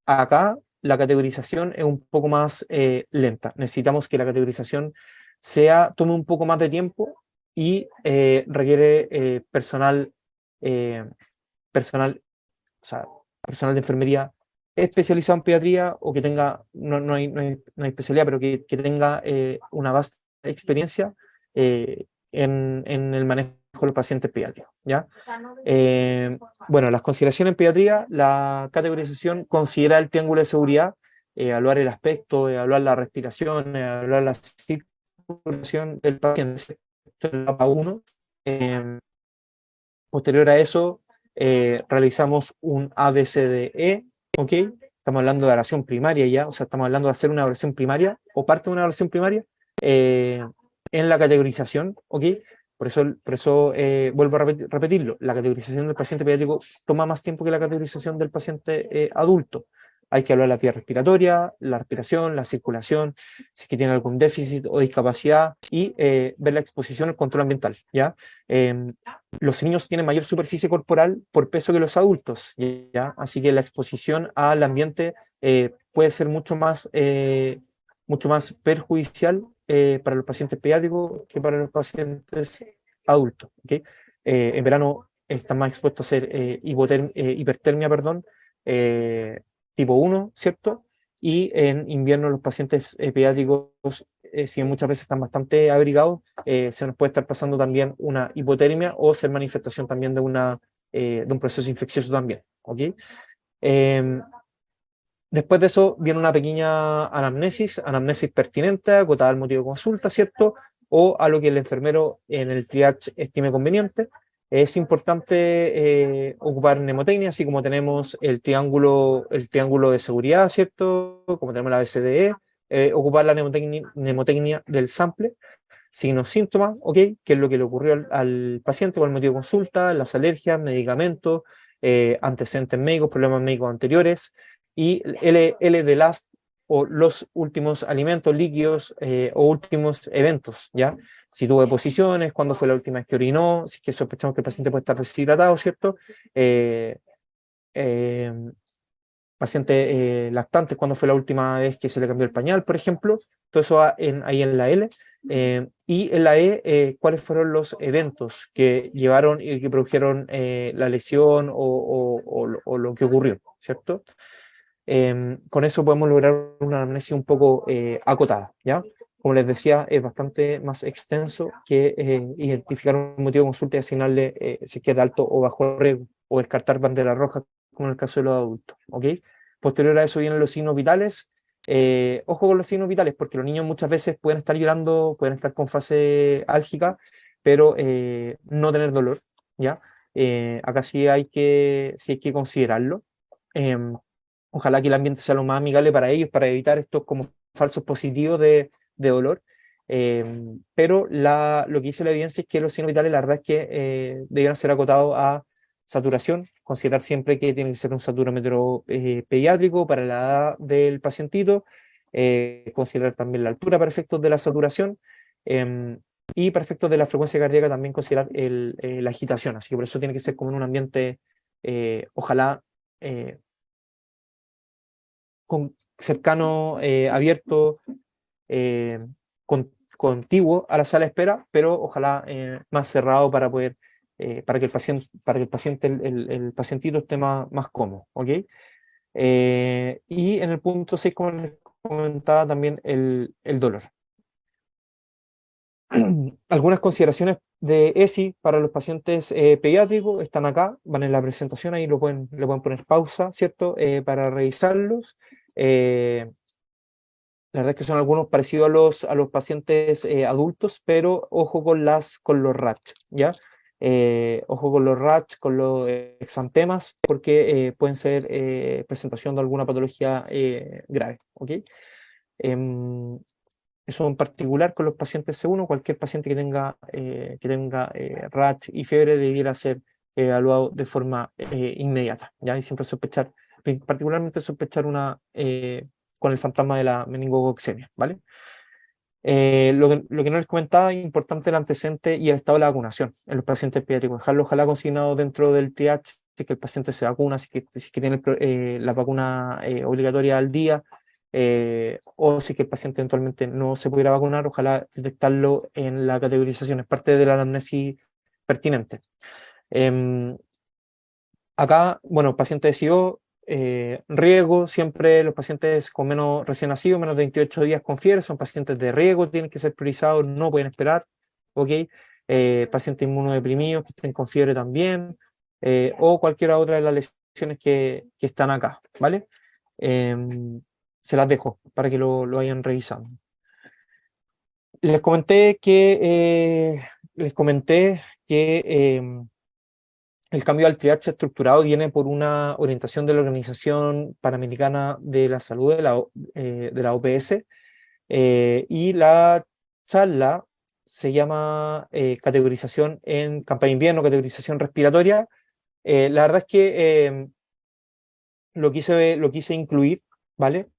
acá la categorización es un poco más lenta. Necesitamos que la categorización tome un poco más de tiempo y requiere personal de enfermería especializado en pediatría, o que tenga, no hay especialidad, pero que tenga una vasta experiencia en el manejo de los pacientes pediátricos, ¿ya? Bueno, las consideraciones en pediatría, la categorización considera el triángulo de seguridad, evaluar el aspecto, evaluar la respiración, evaluar la circulación del paciente, esto es la etapa 1. Posterior a eso, realizamos un ABCDE, ¿ok? Estamos hablando de evaluación primaria ya, o sea, estamos hablando de hacer una evaluación primaria, o parte de una evaluación primaria, en la categorización, ¿ok? Por eso vuelvo a repetirlo, la categorización del paciente pediátrico toma más tiempo que la categorización del paciente adulto. Hay que hablar de la vía respiratoria, la respiración, la circulación, si es que tiene algún déficit o discapacidad, y ver la exposición al control ambiental, ¿ya? Los niños tienen mayor superficie corporal por peso que los adultos, ¿ya? Así que la exposición al ambiente puede ser mucho más perjudicial para los pacientes pediátricos que para los pacientes adultos, ¿okay? En verano están más expuestos a ser hipertermia, perdón, tipo 1, ¿cierto? Y en invierno los pacientes pediátricos, si bien muchas veces están bastante abrigados, se nos puede estar pasando también una hipotermia o ser manifestación también de un proceso infeccioso también, ¿ok? Después de eso viene una pequeña anamnesis pertinente, acotada al motivo de consulta, ¿cierto? O a lo que el enfermero en el triage estime conveniente. Es importante ocupar mnemotecnia, así como tenemos el triángulo de seguridad, ¿cierto? Como tenemos la BCDE, ocupar la mnemotecnia del sample, signos, síntomas, ¿ok? ¿Qué es lo que le ocurrió al paciente por el motivo de consulta, las alergias, medicamentos, antecedentes médicos, problemas médicos anteriores, y L de last, o los últimos alimentos líquidos o últimos eventos, ¿ya? Si tuvo deposiciones, cuándo fue la última vez que orinó, si es que sospechamos que el paciente puede estar deshidratado, ¿cierto? Paciente lactante, cuándo fue la última vez que se le cambió el pañal, por ejemplo. Todo eso ahí en la L. Y en la E, cuáles fueron los eventos que llevaron y que produjeron la lesión o lo que ocurrió, ¿cierto? Con eso podemos lograr una anamnesis un poco acotada, ¿ya? Como les decía, es bastante más extenso que identificar un motivo de consulta y asignarle si es que es de alto o bajo riesgo, o descartar banderas rojas, como en el caso de los adultos, ¿ok? Posterior a eso vienen los signos vitales. Ojo con los signos vitales, porque los niños muchas veces pueden estar llorando, pueden estar con fase álgica, pero no tener dolor, ¿ya? Acá sí hay que considerarlo. Ojalá que el ambiente sea lo más amigable para ellos, para evitar estos como falsos positivos de dolor. Pero lo que dice la evidencia es que los signos vitales, la verdad es que debieran ser acotados a saturación, considerar siempre que tiene que ser un saturómetro pediátrico para la edad del pacientito, considerar también la altura para efectos de la saturación, y para efectos de la frecuencia cardíaca también considerar la agitación, así que por eso tiene que ser como en un ambiente, ojalá, cercano, abierto, contiguo a la sala de espera, pero ojalá más cerrado para poder, para que el paciente, el pacientito esté más cómodo, ¿ok? Y en el punto 6, como les comentaba, también el dolor. Algunas consideraciones de ESI para los pacientes pediátricos están acá, van en la presentación, ahí le pueden poner pausa, ¿cierto? Para revisarlos. La verdad es que son algunos parecidos a los pacientes adultos, pero ojo con los RATS, ¿ya? Ojo con los RATS, con los exantemas, porque pueden ser presentación de alguna patología grave, ¿ok? Eso en particular con los pacientes C1, cualquier paciente que tenga RATS y fiebre debiera ser evaluado de forma inmediata, ¿ya? Y siempre sospechar, particularmente sospechar con el fantasma de la meningococcemia, ¿vale? Lo que no les comentaba, importante el antecedente y el estado de la vacunación en los pacientes pediátricos, dejarlo ojalá consignado dentro del triage, si que el paciente se vacuna, si que tiene la vacuna obligatoria al día, o si que el paciente eventualmente no se pudiera vacunar, ojalá detectarlo en la categorización, es parte de la anamnesis pertinente. Acá, bueno, paciente de SIBO, riesgo, siempre los pacientes con recién nacidos, menos de 28 días con fiebre, son pacientes de riesgo, tienen que ser priorizados, no pueden esperar, ¿ok? Pacientes inmunodeprimidos que estén con fiebre también, o cualquiera otra de las lesiones que están acá, ¿vale? Se las dejo para que lo vayan revisando. Les comenté que el cambio al triage estructurado viene por una orientación de la Organización Panamericana de la Salud, de la OPS, y la charla se llama categorización en campaña de invierno, categorización respiratoria. La verdad es que lo quise incluir, ¿vale?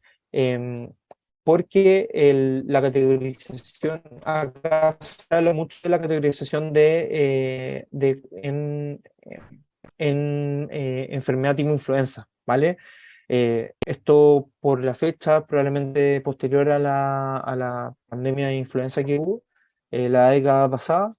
Porque la categorización, acá se habla mucho de la categorización en enfermedad tipo influenza, ¿vale? Esto por la fecha probablemente posterior a la pandemia de influenza que hubo la década pasada,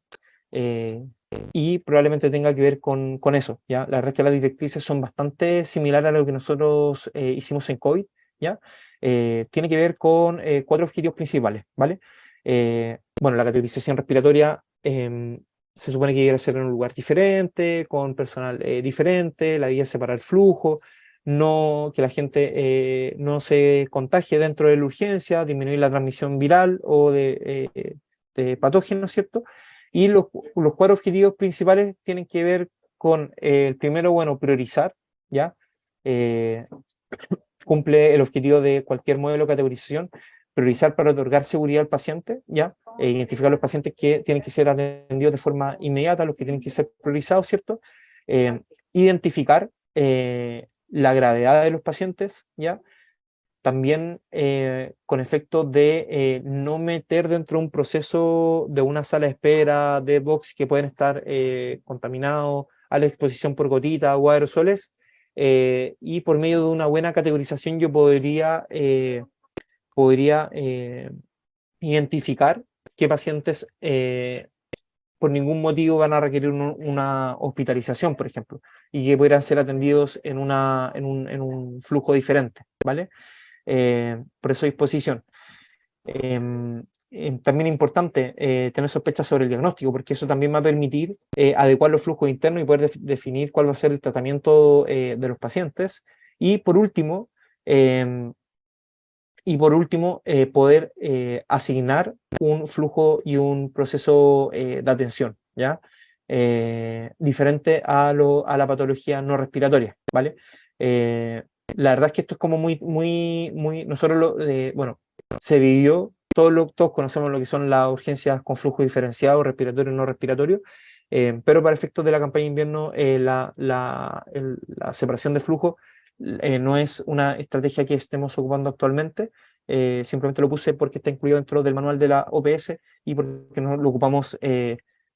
y probablemente tenga que ver con eso, ¿ya? La verdad es que las directrices son bastante similares a lo que nosotros hicimos en COVID, ¿ya? Tiene que ver con 4 objetivos principales, ¿vale? Bueno, la categorización respiratoria se supone que debe ser en un lugar diferente, con personal diferente, la idea es separar el flujo, no que la gente no se contagie dentro de la urgencia, disminuir la transmisión viral o de patógenos, ¿cierto? Y los 4 objetivos principales tienen que ver con el primero, bueno, priorizar, ¿ya? Cumple el objetivo de cualquier modelo de categorización, priorizar para otorgar seguridad al paciente, ¿ya? Identificar los pacientes que tienen que ser atendidos de forma inmediata, los que tienen que ser priorizados, ¿cierto? Identificar la gravedad de los pacientes, ¿ya? También con efecto de no meter dentro de un proceso de una sala de espera, de box que pueden estar contaminados a la exposición por gotita o aerosoles, y por medio de una buena categorización yo podría identificar qué pacientes por ningún motivo van a requerir una hospitalización, por ejemplo, y que pudieran ser atendidos en un flujo diferente, ¿vale? Por eso disposición. También es importante tener sospechas sobre el diagnóstico, porque eso también va a permitir adecuar los flujos internos y poder definir cuál va a ser el tratamiento de los pacientes. Y por último, poder asignar un flujo y un proceso de atención, ¿ya? Diferente a la patología no respiratoria, ¿vale? La verdad es que esto es como muy, nosotros bueno, se vivió, todos conocemos lo que son las urgencias con flujo diferenciado, respiratorio y no respiratorio, pero para efectos de la campaña de invierno, la separación de flujo no es una estrategia que estemos ocupando actualmente, simplemente lo puse porque está incluido dentro del manual de la OPS y porque no lo ocupamos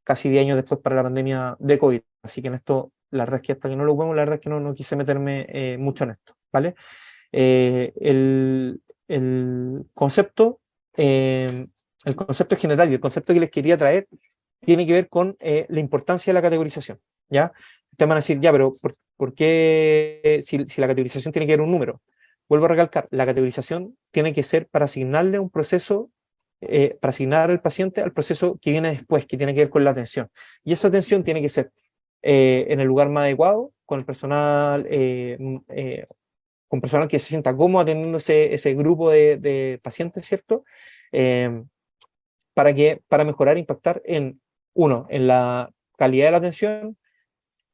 casi 10 años después para la pandemia de COVID. Así que en esto, la verdad es que hasta que no lo ocupemos, la verdad es que no quise meterme mucho en esto, ¿vale? El concepto general y el concepto que les quería traer tiene que ver con la importancia de la categorización, ¿ya? Ustedes van a decir, ya, pero ¿por qué si la categorización tiene que ver un número? Vuelvo a recalcar, la categorización tiene que ser para asignarle un proceso, para asignar al paciente al proceso que viene después, que tiene que ver con la atención. Y esa atención tiene que ser en el lugar más adecuado, con el personal, con personal que se sienta cómodo atendiendo ese grupo de pacientes, ¿cierto? Para mejorar e impactar en la calidad de la atención,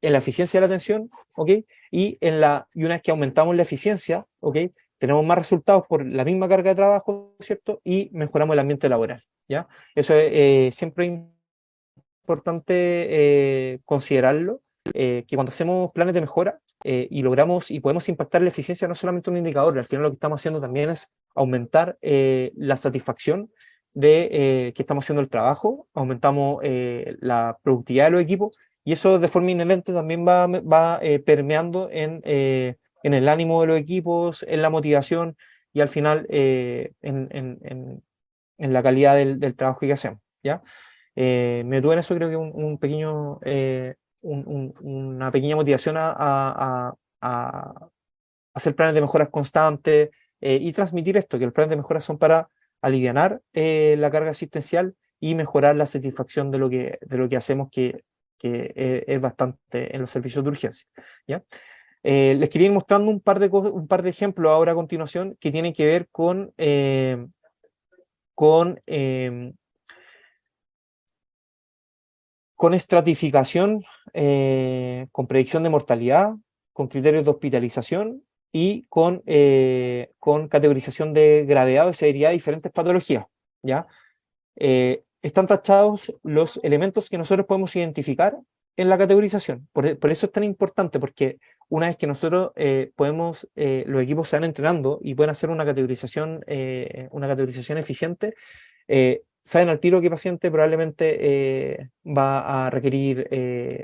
en la eficiencia de la atención, ¿ok? Y una vez que aumentamos la eficiencia, ¿ok? Tenemos más resultados por la misma carga de trabajo, ¿cierto? Y mejoramos el ambiente laboral, ¿ya? Eso es siempre importante considerarlo, que cuando hacemos planes de mejora y logramos y podemos impactar la eficiencia, no solamente un indicador, al final lo que estamos haciendo también es aumentar la satisfacción de que estamos haciendo el trabajo, aumentamos la productividad de los equipos, y eso de forma inherente también va permeando en el ánimo de los equipos, en la motivación y al final en la calidad del trabajo que hacemos, ¿ya? Me detuve en eso, creo que una pequeña motivación a hacer planes de mejoras constantes y transmitir esto, que los planes de mejora son para alivianar la carga asistencial y mejorar la satisfacción de lo que hacemos, que es bastante en los servicios de urgencia, ¿ya? Les quería ir mostrando un par de ejemplos ahora a continuación que tienen que ver con estratificación, con predicción de mortalidad, con criterios de hospitalización y con categorización de gravedad o severidad de diferentes patologías, ¿ya? están tachados los elementos que nosotros podemos identificar en la categorización. Por eso es tan importante, porque una vez que nosotros los equipos se van entrenando y pueden hacer una categorización eficiente, saben al tiro qué paciente probablemente va a requerir,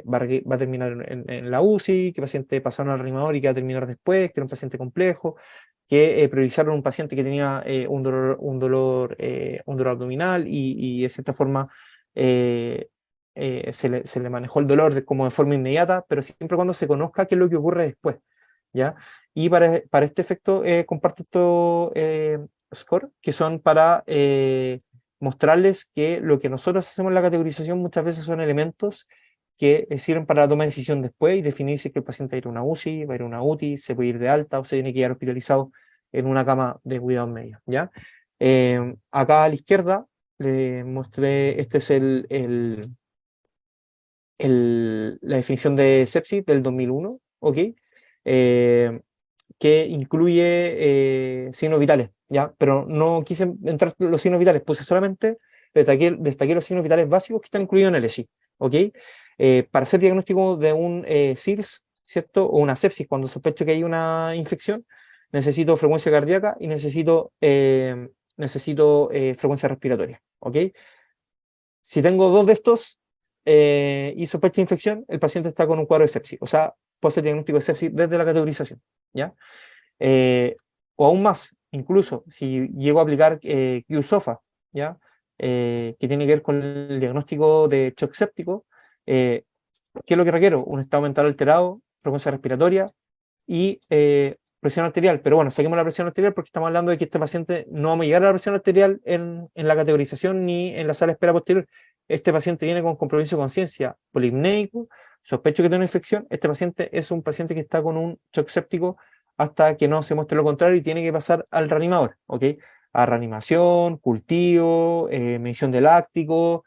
va a terminar en la UCI, qué paciente pasaron al reanimador y qué va a terminar después, que era un paciente complejo, que priorizaron un paciente que tenía un dolor abdominal y de cierta forma se le manejó el dolor como de forma inmediata, pero siempre cuando se conozca qué es lo que ocurre después, ¿ya? Y para este efecto comparto estos score, que son para mostrarles que lo que nosotros hacemos en la categorización muchas veces son elementos que sirven para la toma de decisión después y definir si es que el paciente va a ir a una UCI, va a ir a una UTI, se puede ir de alta o se tiene que ir hospitalizado en una cama de cuidados medios, ¿ya? Acá a la izquierda le mostré, este es la definición de sepsis del 2001, ¿ok? Que incluye signos vitales, ¿ya? Pero no quise entrar en los signos vitales, puse solamente, destaqué los signos vitales básicos que están incluidos en el ESI, ¿ok? Para hacer diagnóstico de un SIRS, ¿cierto? O una sepsis, cuando sospecho que hay una infección, necesito frecuencia cardíaca y necesito frecuencia respiratoria, ¿ok? Si tengo dos de estos y sospecho de infección, el paciente está con un cuadro de sepsis, o sea, puedo hacer diagnóstico de sepsis desde la categorización, ¿ya? O aún más, incluso si llego a aplicar Q-SOFA, ¿ya? Que tiene que ver con el diagnóstico de shock séptico, ¿qué es lo que requiero? Un estado mental alterado, frecuencia respiratoria y presión arterial. Pero bueno, saquemos la presión arterial porque estamos hablando de que este paciente no vamos a llegar a la presión arterial en la categorización ni en la sala de espera posterior. Este paciente viene con compromiso de conciencia polipneico, sospecho que tiene una infección. Este paciente es un paciente que está con un shock séptico hasta que no se muestre lo contrario y tiene que pasar al reanimador, ¿ok? A reanimación, cultivo, medición de láctico,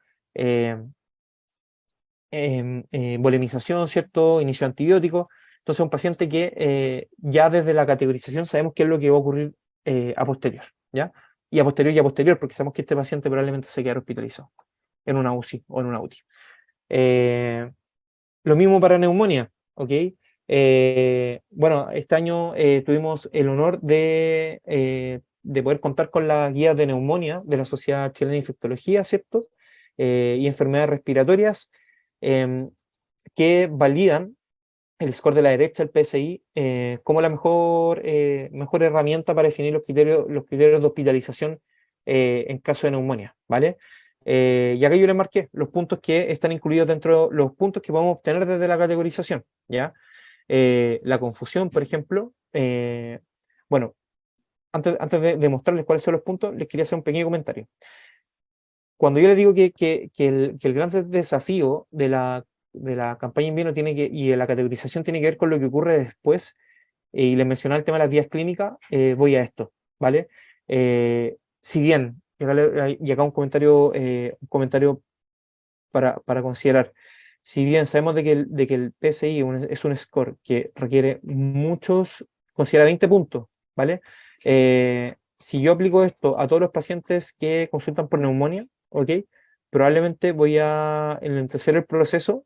volemización, ¿cierto? Inicio de antibiótico. Entonces, un paciente que ya desde la categorización sabemos qué es lo que va a ocurrir a posterior, ¿ya? Y a posterior, porque sabemos que este paciente probablemente se quedará hospitalizado en una UCI o en una UTI. Lo mismo para neumonía, ¿ok? Bueno, este año tuvimos el honor de poder contar con la guía de neumonía de la Sociedad Chilena de Infectología, ¿cierto? Y enfermedades respiratorias que validan el score de la derecha, el PSI, como la mejor herramienta para definir los criterios de hospitalización en caso de neumonía, ¿vale? Y acá yo le marqué los puntos que están incluidos dentro, los puntos que podemos obtener desde la categorización, ¿ya? La confusión, por ejemplo, bueno, antes de mostrarles cuáles son los puntos, les quería hacer un pequeño comentario. Cuando yo les digo que el gran desafío de la campaña invierno y de la categorización tiene que ver con lo que ocurre después, y les mencioné el tema de las vías clínicas, voy a esto, ¿vale? Si bien, y acá un comentario para considerar, si bien sabemos de que el PSI es un score que requiere considera 20 puntos, ¿vale? Si yo aplico esto a todos los pacientes que consultan por neumonía, ¿ok? Probablemente voy a enlentecer el proceso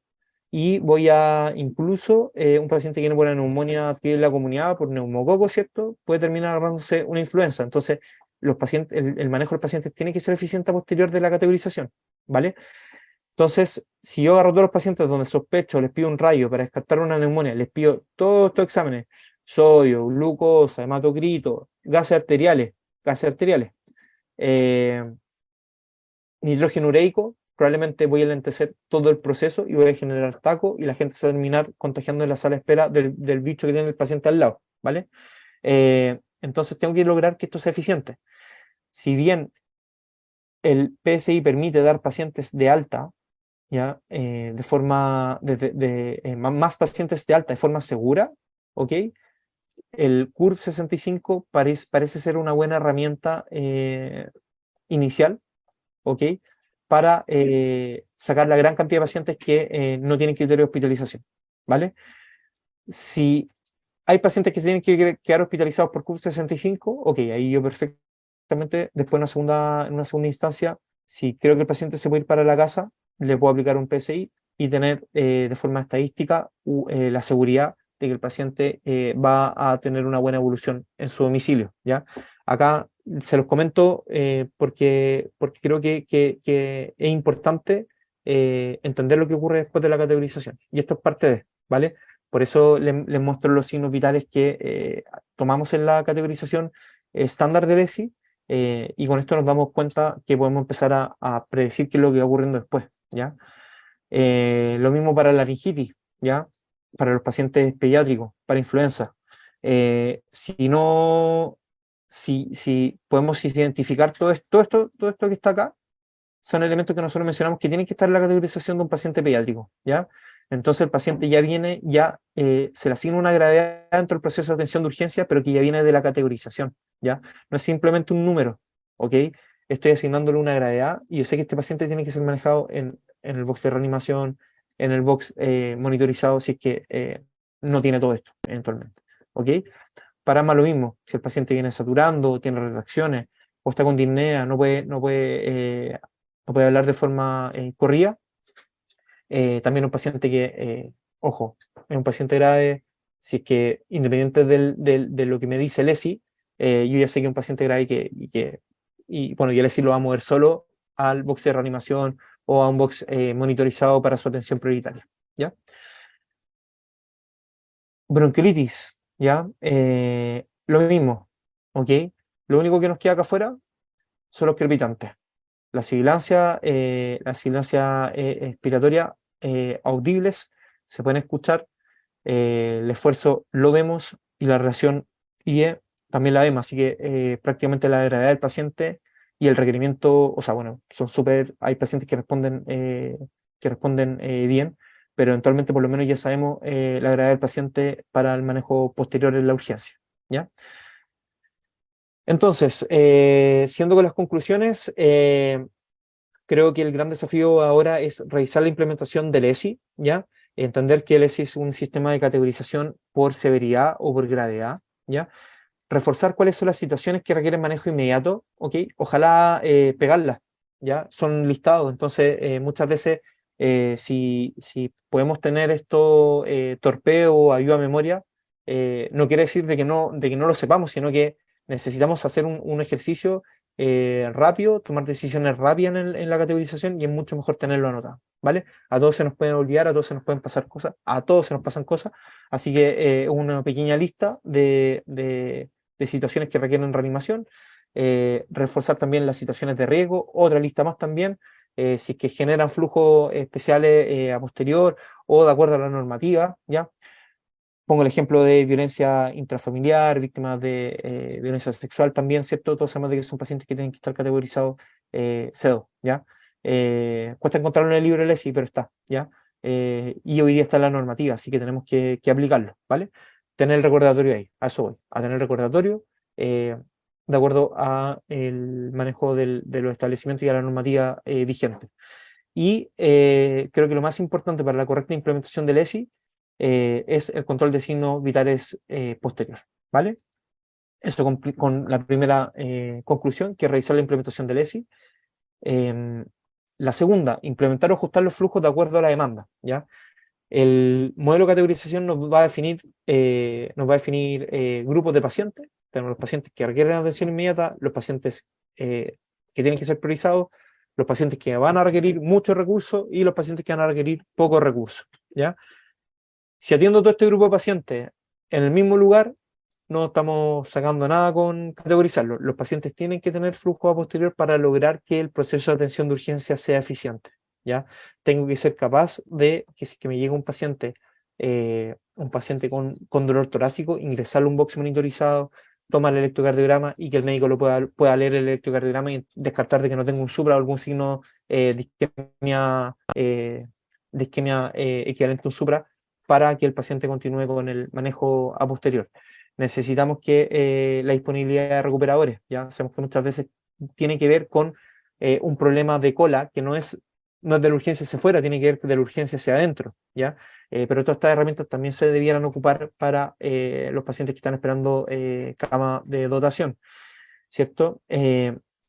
y voy a incluso, un paciente que viene por una neumonía adquirida en la comunidad por neumococo, ¿cierto? Puede terminar agarrándose una influenza. Entonces, el manejo de los pacientes tiene que ser eficiente a posterior de la categorización, ¿vale? Entonces, si yo agarro todos los pacientes donde sospecho, les pido un rayo para descartar una neumonía, les pido todos estos exámenes, sodio, glucosa, hematocrito, gases arteriales, nitrógeno ureico, probablemente voy a enlentecer todo el proceso y voy a generar taco y la gente se va a terminar contagiando en la sala de espera del bicho que tiene el paciente al lado, ¿vale? Entonces tengo que lograr que esto sea eficiente. Si bien el PSI permite dar pacientes de alta, ¿ya? De forma, más pacientes de alta de forma segura, ¿ok? El CURV 65 parece ser una buena herramienta inicial, ¿ok? Para sacar la gran cantidad de pacientes que no tienen criterio de hospitalización, ¿vale? Si hay pacientes que se tienen que quedar hospitalizados por CURV 65, ok, ahí yo perfectamente, después en una segunda instancia, si creo que el paciente se puede ir para la casa, le puedo aplicar un PSI y tener de forma estadística la seguridad de que el paciente va a tener una buena evolución en su domicilio, ¿ya? Acá se los comento porque creo que es importante entender lo que ocurre después de la categorización, y esto es parte de, ¿vale? Por eso les muestro los signos vitales que tomamos en la categorización estándar del ESI, y con esto nos damos cuenta que podemos empezar a predecir qué es lo que va ocurriendo después, ¿ya? Lo mismo para la laringitis, ¿ya? Para los pacientes pediátricos, para influenza. Si no, si podemos identificar todo esto que está acá, son elementos que nosotros mencionamos que tienen que estar en la categorización de un paciente pediátrico, ¿ya? Entonces el paciente ya viene, se le asigna una gravedad dentro del proceso de atención de urgencia, pero que ya viene de la categorización, ¿ya? No es simplemente un número, ¿ok? Estoy asignándole una gravedad y yo sé que este paciente tiene que ser manejado en el box de reanimación, en el box monitorizado, si es que no tiene todo esto, eventualmente, ¿ok? Para lo mismo, si el paciente viene saturando, tiene retracciones, o está con disnea, no puede hablar de forma corrida. También un paciente que, ojo, es un paciente grave, si es que independiente de lo que me dice el ESI, yo ya sé que es un paciente grave y bueno, y el ESI lo va a mover solo al box de reanimación o a un box monitorizado para su atención prioritaria, ¿ya? Bronquiolitis, ¿ya? Lo mismo, ¿ok? Lo único que nos queda acá afuera son los crepitantes. La sibilancia expiratoria audibles se pueden escuchar, el esfuerzo lo vemos y la relación IE también la vemos, así que prácticamente la gravedad del paciente y el requerimiento, o sea, bueno, hay pacientes que responden bien, pero eventualmente por lo menos ya sabemos la gravedad del paciente para el manejo posterior en la urgencia, ¿ya? Entonces, siendo con las conclusiones, creo que el gran desafío ahora es revisar la implementación del ESI, ¿ya? Entender que el ESI es un sistema de categorización por severidad o por gravedad, ¿ya? Reforzar cuáles son las situaciones que requieren manejo inmediato, ¿ok? Ojalá pegarlas, ¿ya? Son listados, entonces muchas veces si podemos tener esto torpeo o ayuda a memoria, no quiere decir de que no lo sepamos, sino que necesitamos hacer un ejercicio rápido, tomar decisiones rápidas en la categorización, y es mucho mejor tenerlo anotado, ¿vale? A todos se nos pueden olvidar, a todos se nos pueden pasar cosas, a todos se nos pasan cosas, así que una pequeña lista de situaciones que requieren reanimación, reforzar también las situaciones de riesgo, otra lista más también, si es que generan flujos especiales a posterior o de acuerdo a la normativa, ¿ya? Pongo el ejemplo de violencia intrafamiliar, víctimas de violencia sexual también, ¿cierto? Todos sabemos de que son pacientes que tienen que estar categorizados CEDO, ¿ya? Cuesta encontrarlo en el libro del ESI, pero está, ¿ya? Y hoy día está en la normativa, así que tenemos que aplicarlo, ¿vale? Tener el recordatorio ahí, a eso voy, a tener el recordatorio de acuerdo a el manejo de los establecimientos y a la normativa vigente. Y creo que lo más importante para la correcta implementación del ESI es el control de signos vitales posterior, ¿vale? Eso con la primera conclusión, que es revisar la implementación del ESI. La segunda, implementar o ajustar los flujos de acuerdo a la demanda, ¿ya? El modelo de categorización nos va a definir grupos de pacientes. Tenemos los pacientes que requieren atención inmediata, los pacientes que tienen que ser priorizados, los pacientes que van a requerir muchos recursos y los pacientes que van a requerir pocos recursos, ¿ya? Si atiendo todo este grupo de pacientes en el mismo lugar, no estamos sacando nada con categorizarlo. Los pacientes tienen que tener flujo a posterior para lograr que el proceso de atención de urgencia sea eficiente, ¿ya? Tengo que ser capaz de que si que me llega un paciente con dolor torácico, ingresarle un box monitorizado, tomar el electrocardiograma y que el médico pueda leer el electrocardiograma y descartar de que no tengo un supra o algún signo de isquemia equivalente a un supra, para que el paciente continúe con el manejo a posterior. Necesitamos que la disponibilidad de recuperadores, ya sabemos que muchas veces tiene que ver con un problema de cola que no es de la urgencia hacia afuera, tiene que ver de la urgencia hacia adentro, ¿ya? Pero todas estas herramientas también se debieran ocupar para los pacientes que están esperando cama de dotación, ¿cierto?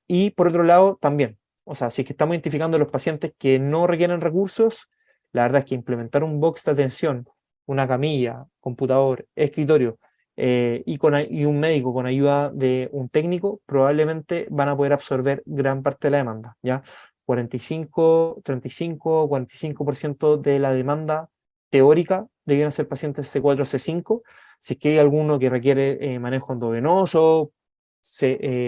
Y por otro lado, también o sea, si es que estamos identificando los pacientes que no requieren recursos, la verdad es que implementar un box de atención, una camilla, computador, escritorio, y un médico con ayuda de un técnico, probablemente van a poder absorber gran parte de la demanda, ¿ya? 45 de la demanda teórica debieran ser pacientes C4, C5. Si es que hay alguno que requiere manejo endovenoso,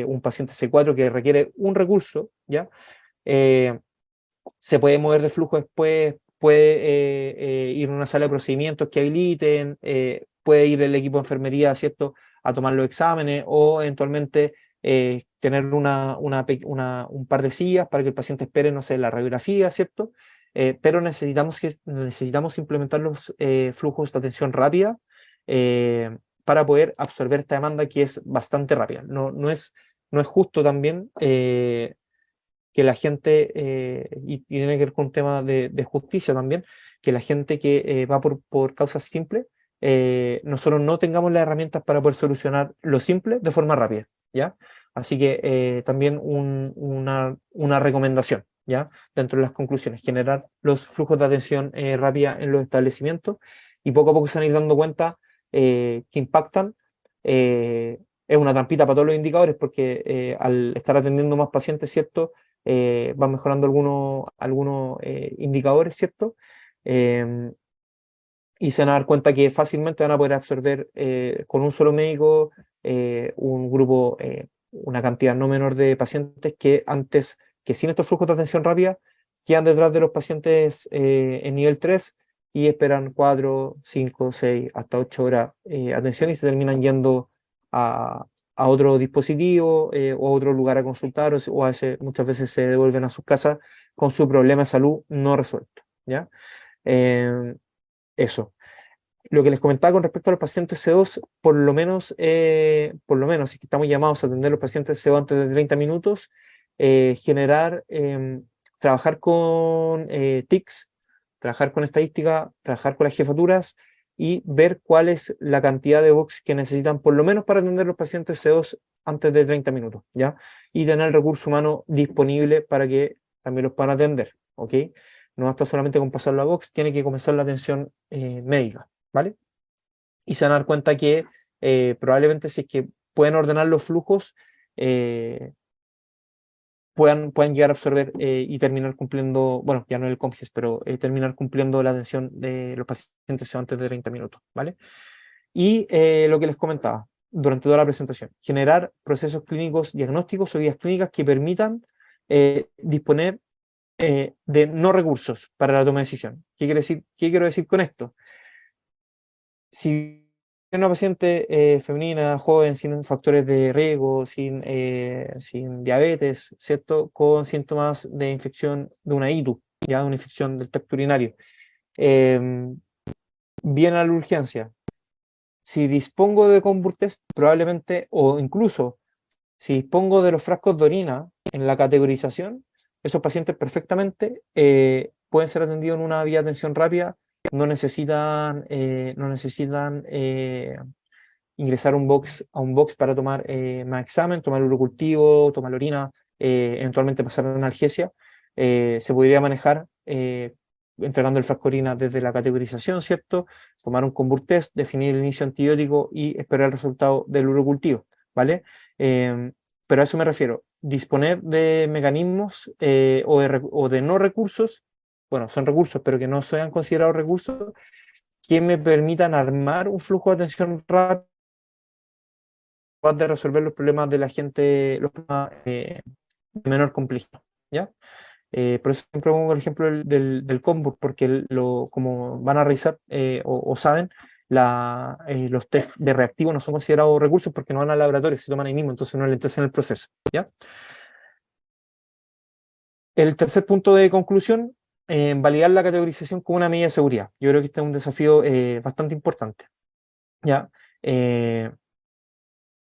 un paciente C4 que requiere un recurso, ¿ya? Se puede mover de flujo después, puede ir a una sala de procedimientos que habiliten, puede ir el equipo de enfermería, ¿cierto?, a tomar los exámenes o eventualmente tener un par de sillas para que el paciente espere, no sé, la radiografía, ¿cierto? Pero necesitamos implementar los flujos de atención rápida para poder absorber esta demanda que es bastante rápida. No es justo también que la gente, y tiene que ver con un tema de justicia también, que la gente que va por causas simples, nosotros no tengamos las herramientas para poder solucionar lo simple de forma rápida, ¿ya? Así que también una recomendación, ¿ya? Dentro de las conclusiones, generar los flujos de atención rápida en los establecimientos y poco a poco se van a ir dando cuenta que impactan. Es una trampita para todos los indicadores porque al estar atendiendo más pacientes, ¿cierto?, van mejorando algunos indicadores, ¿cierto? Y se van a dar cuenta que fácilmente van a poder absorber con un solo médico un grupo, una cantidad no menor de pacientes que sin estos flujos de atención rápida quedan detrás de los pacientes en nivel 3 y esperan 4, 5, 6, hasta 8 horas atención y se terminan yendo a otro dispositivo o a otro lugar a consultar muchas veces se devuelven a sus casas con su problema de salud no resuelto, ¿ya? Eso. Lo que les comentaba con respecto a los pacientes C2, por lo menos, si estamos llamados a atender a los pacientes C2 antes de 30 minutos, trabajar con TICs, trabajar con estadística, trabajar con las jefaturas y ver cuál es la cantidad de box que necesitan por lo menos para atender a los pacientes C2 antes de 30 minutos, ¿ya? Y tener el recurso humano disponible para que también los puedan atender, ¿ok? No basta solamente con pasar la box, tiene que comenzar la atención médica, ¿vale? Y se van a dar cuenta que probablemente si es que pueden ordenar los flujos, puedan llegar a absorber y terminar cumpliendo, bueno, ya no el COMGES, pero terminar cumpliendo la atención de los pacientes antes de 30 minutos, ¿vale? Y lo que les comentaba durante toda la presentación, generar procesos clínicos diagnósticos o guías clínicas que permitan disponer de no recursos para la toma de decisión. ¿Qué quiero decir con esto? Si una paciente femenina, joven, sin factores de riesgo, sin diabetes, ¿cierto?, con síntomas de infección de una ITU, ya una infección del tracto urinario, viene a la urgencia. Si dispongo de Comburtest, probablemente, o incluso si dispongo de los frascos de orina en la categorización, esos pacientes perfectamente pueden ser atendidos en una vía de atención rápida, no necesitan ingresar a un box para tomar más examen, tomar urocultivo, tomar la orina, eventualmente pasar a analgesia. Se podría manejar entregando el frasco de orina desde la categorización, ¿cierto? Tomar un Comburtest, definir el inicio antibiótico y esperar el resultado del urocultivo, ¿vale? Pero a eso me refiero, disponer de mecanismos o de no recursos, bueno, son recursos, pero que no sean considerados recursos, que me permitan armar un flujo de atención rápido de resolver los problemas de la gente, los problemas de menor complejidad, ¿ya? Por eso siempre pongo el ejemplo del Combur, porque como van a revisar o saben, los test de reactivo no son considerados recursos porque no van al laboratorio, se toman ahí mismo, entonces no le en el proceso, ¿ya? El tercer punto de conclusión, validar la categorización como una medida de seguridad. Yo creo que este es un desafío bastante importante, ¿ya?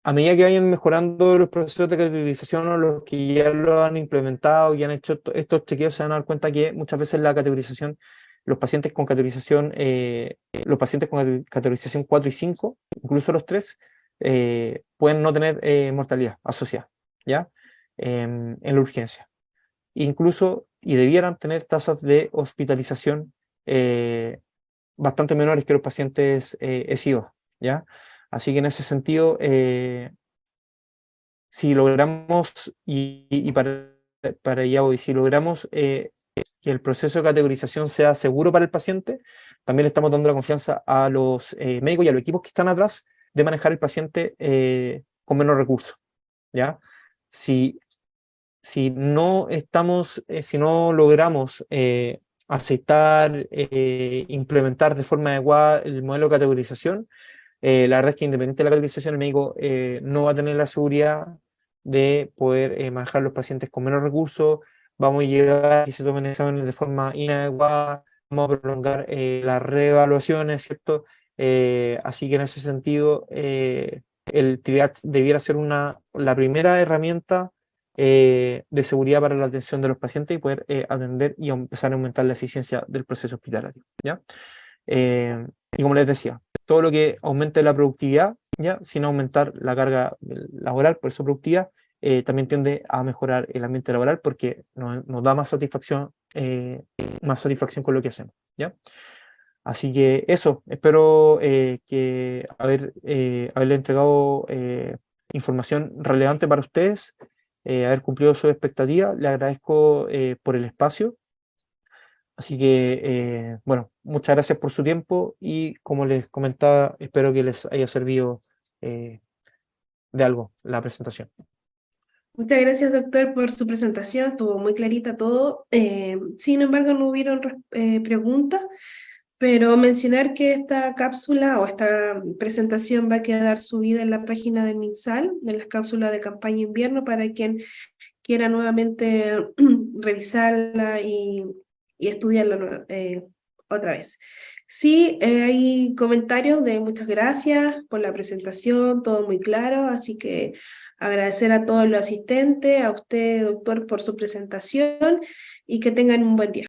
A medida que vayan mejorando los procesos de categorización o los que ya lo han implementado y han hecho estos chequeos, se van a dar cuenta que muchas veces la categorización, los pacientes con categorización 4 y 5, incluso los 3, pueden no tener mortalidad asociada, ¿ya? En la urgencia. incluso y debieran tener tasas de hospitalización bastante menores que los pacientes SIVA, ¿ya? Así que en ese sentido, si logramos, y para allá voy, si logramos que el proceso de categorización sea seguro para el paciente, también le estamos dando la confianza a los médicos y a los equipos que están atrás de manejar el paciente con menos recursos, ¿ya? Si no estamos, si no logramos aceptar, implementar de forma adecuada el modelo de categorización, la verdad es que independiente de la categorización, el médico no va a tener la seguridad de poder manejar los pacientes con menos recursos, vamos a llegar a que se tomen exámenes de forma inadecuada, vamos a prolongar las reevaluaciones, ¿cierto? Así que en ese sentido, el triage debiera ser la primera herramienta de seguridad para la atención de los pacientes y poder atender y empezar a aumentar la eficiencia del proceso hospitalario, ¿ya? Y como les decía, todo lo que aumente la productividad, ¿ya? Sin aumentar la carga laboral, por eso productividad, también tiende a mejorar el ambiente laboral porque nos da más satisfacción con lo que hacemos, ¿ya? Así que eso, espero que haberle entregado información relevante para ustedes, haber cumplido su expectativa. Le agradezco por el espacio. Así que, bueno, muchas gracias por su tiempo y como les comentaba, espero que les haya servido de algo la presentación. Muchas gracias, doctor, por su presentación. Estuvo muy clarita todo. Sin embargo, no hubieron preguntas, pero mencionar que esta cápsula o esta presentación va a quedar subida en la página de MinSal, en las cápsulas de campaña invierno, para quien quiera nuevamente revisarla y estudiarla otra vez. Sí, hay comentarios de muchas gracias por la presentación, todo muy claro, así que agradecer a todos los asistentes, a usted, doctor, por su presentación y que tengan un buen día.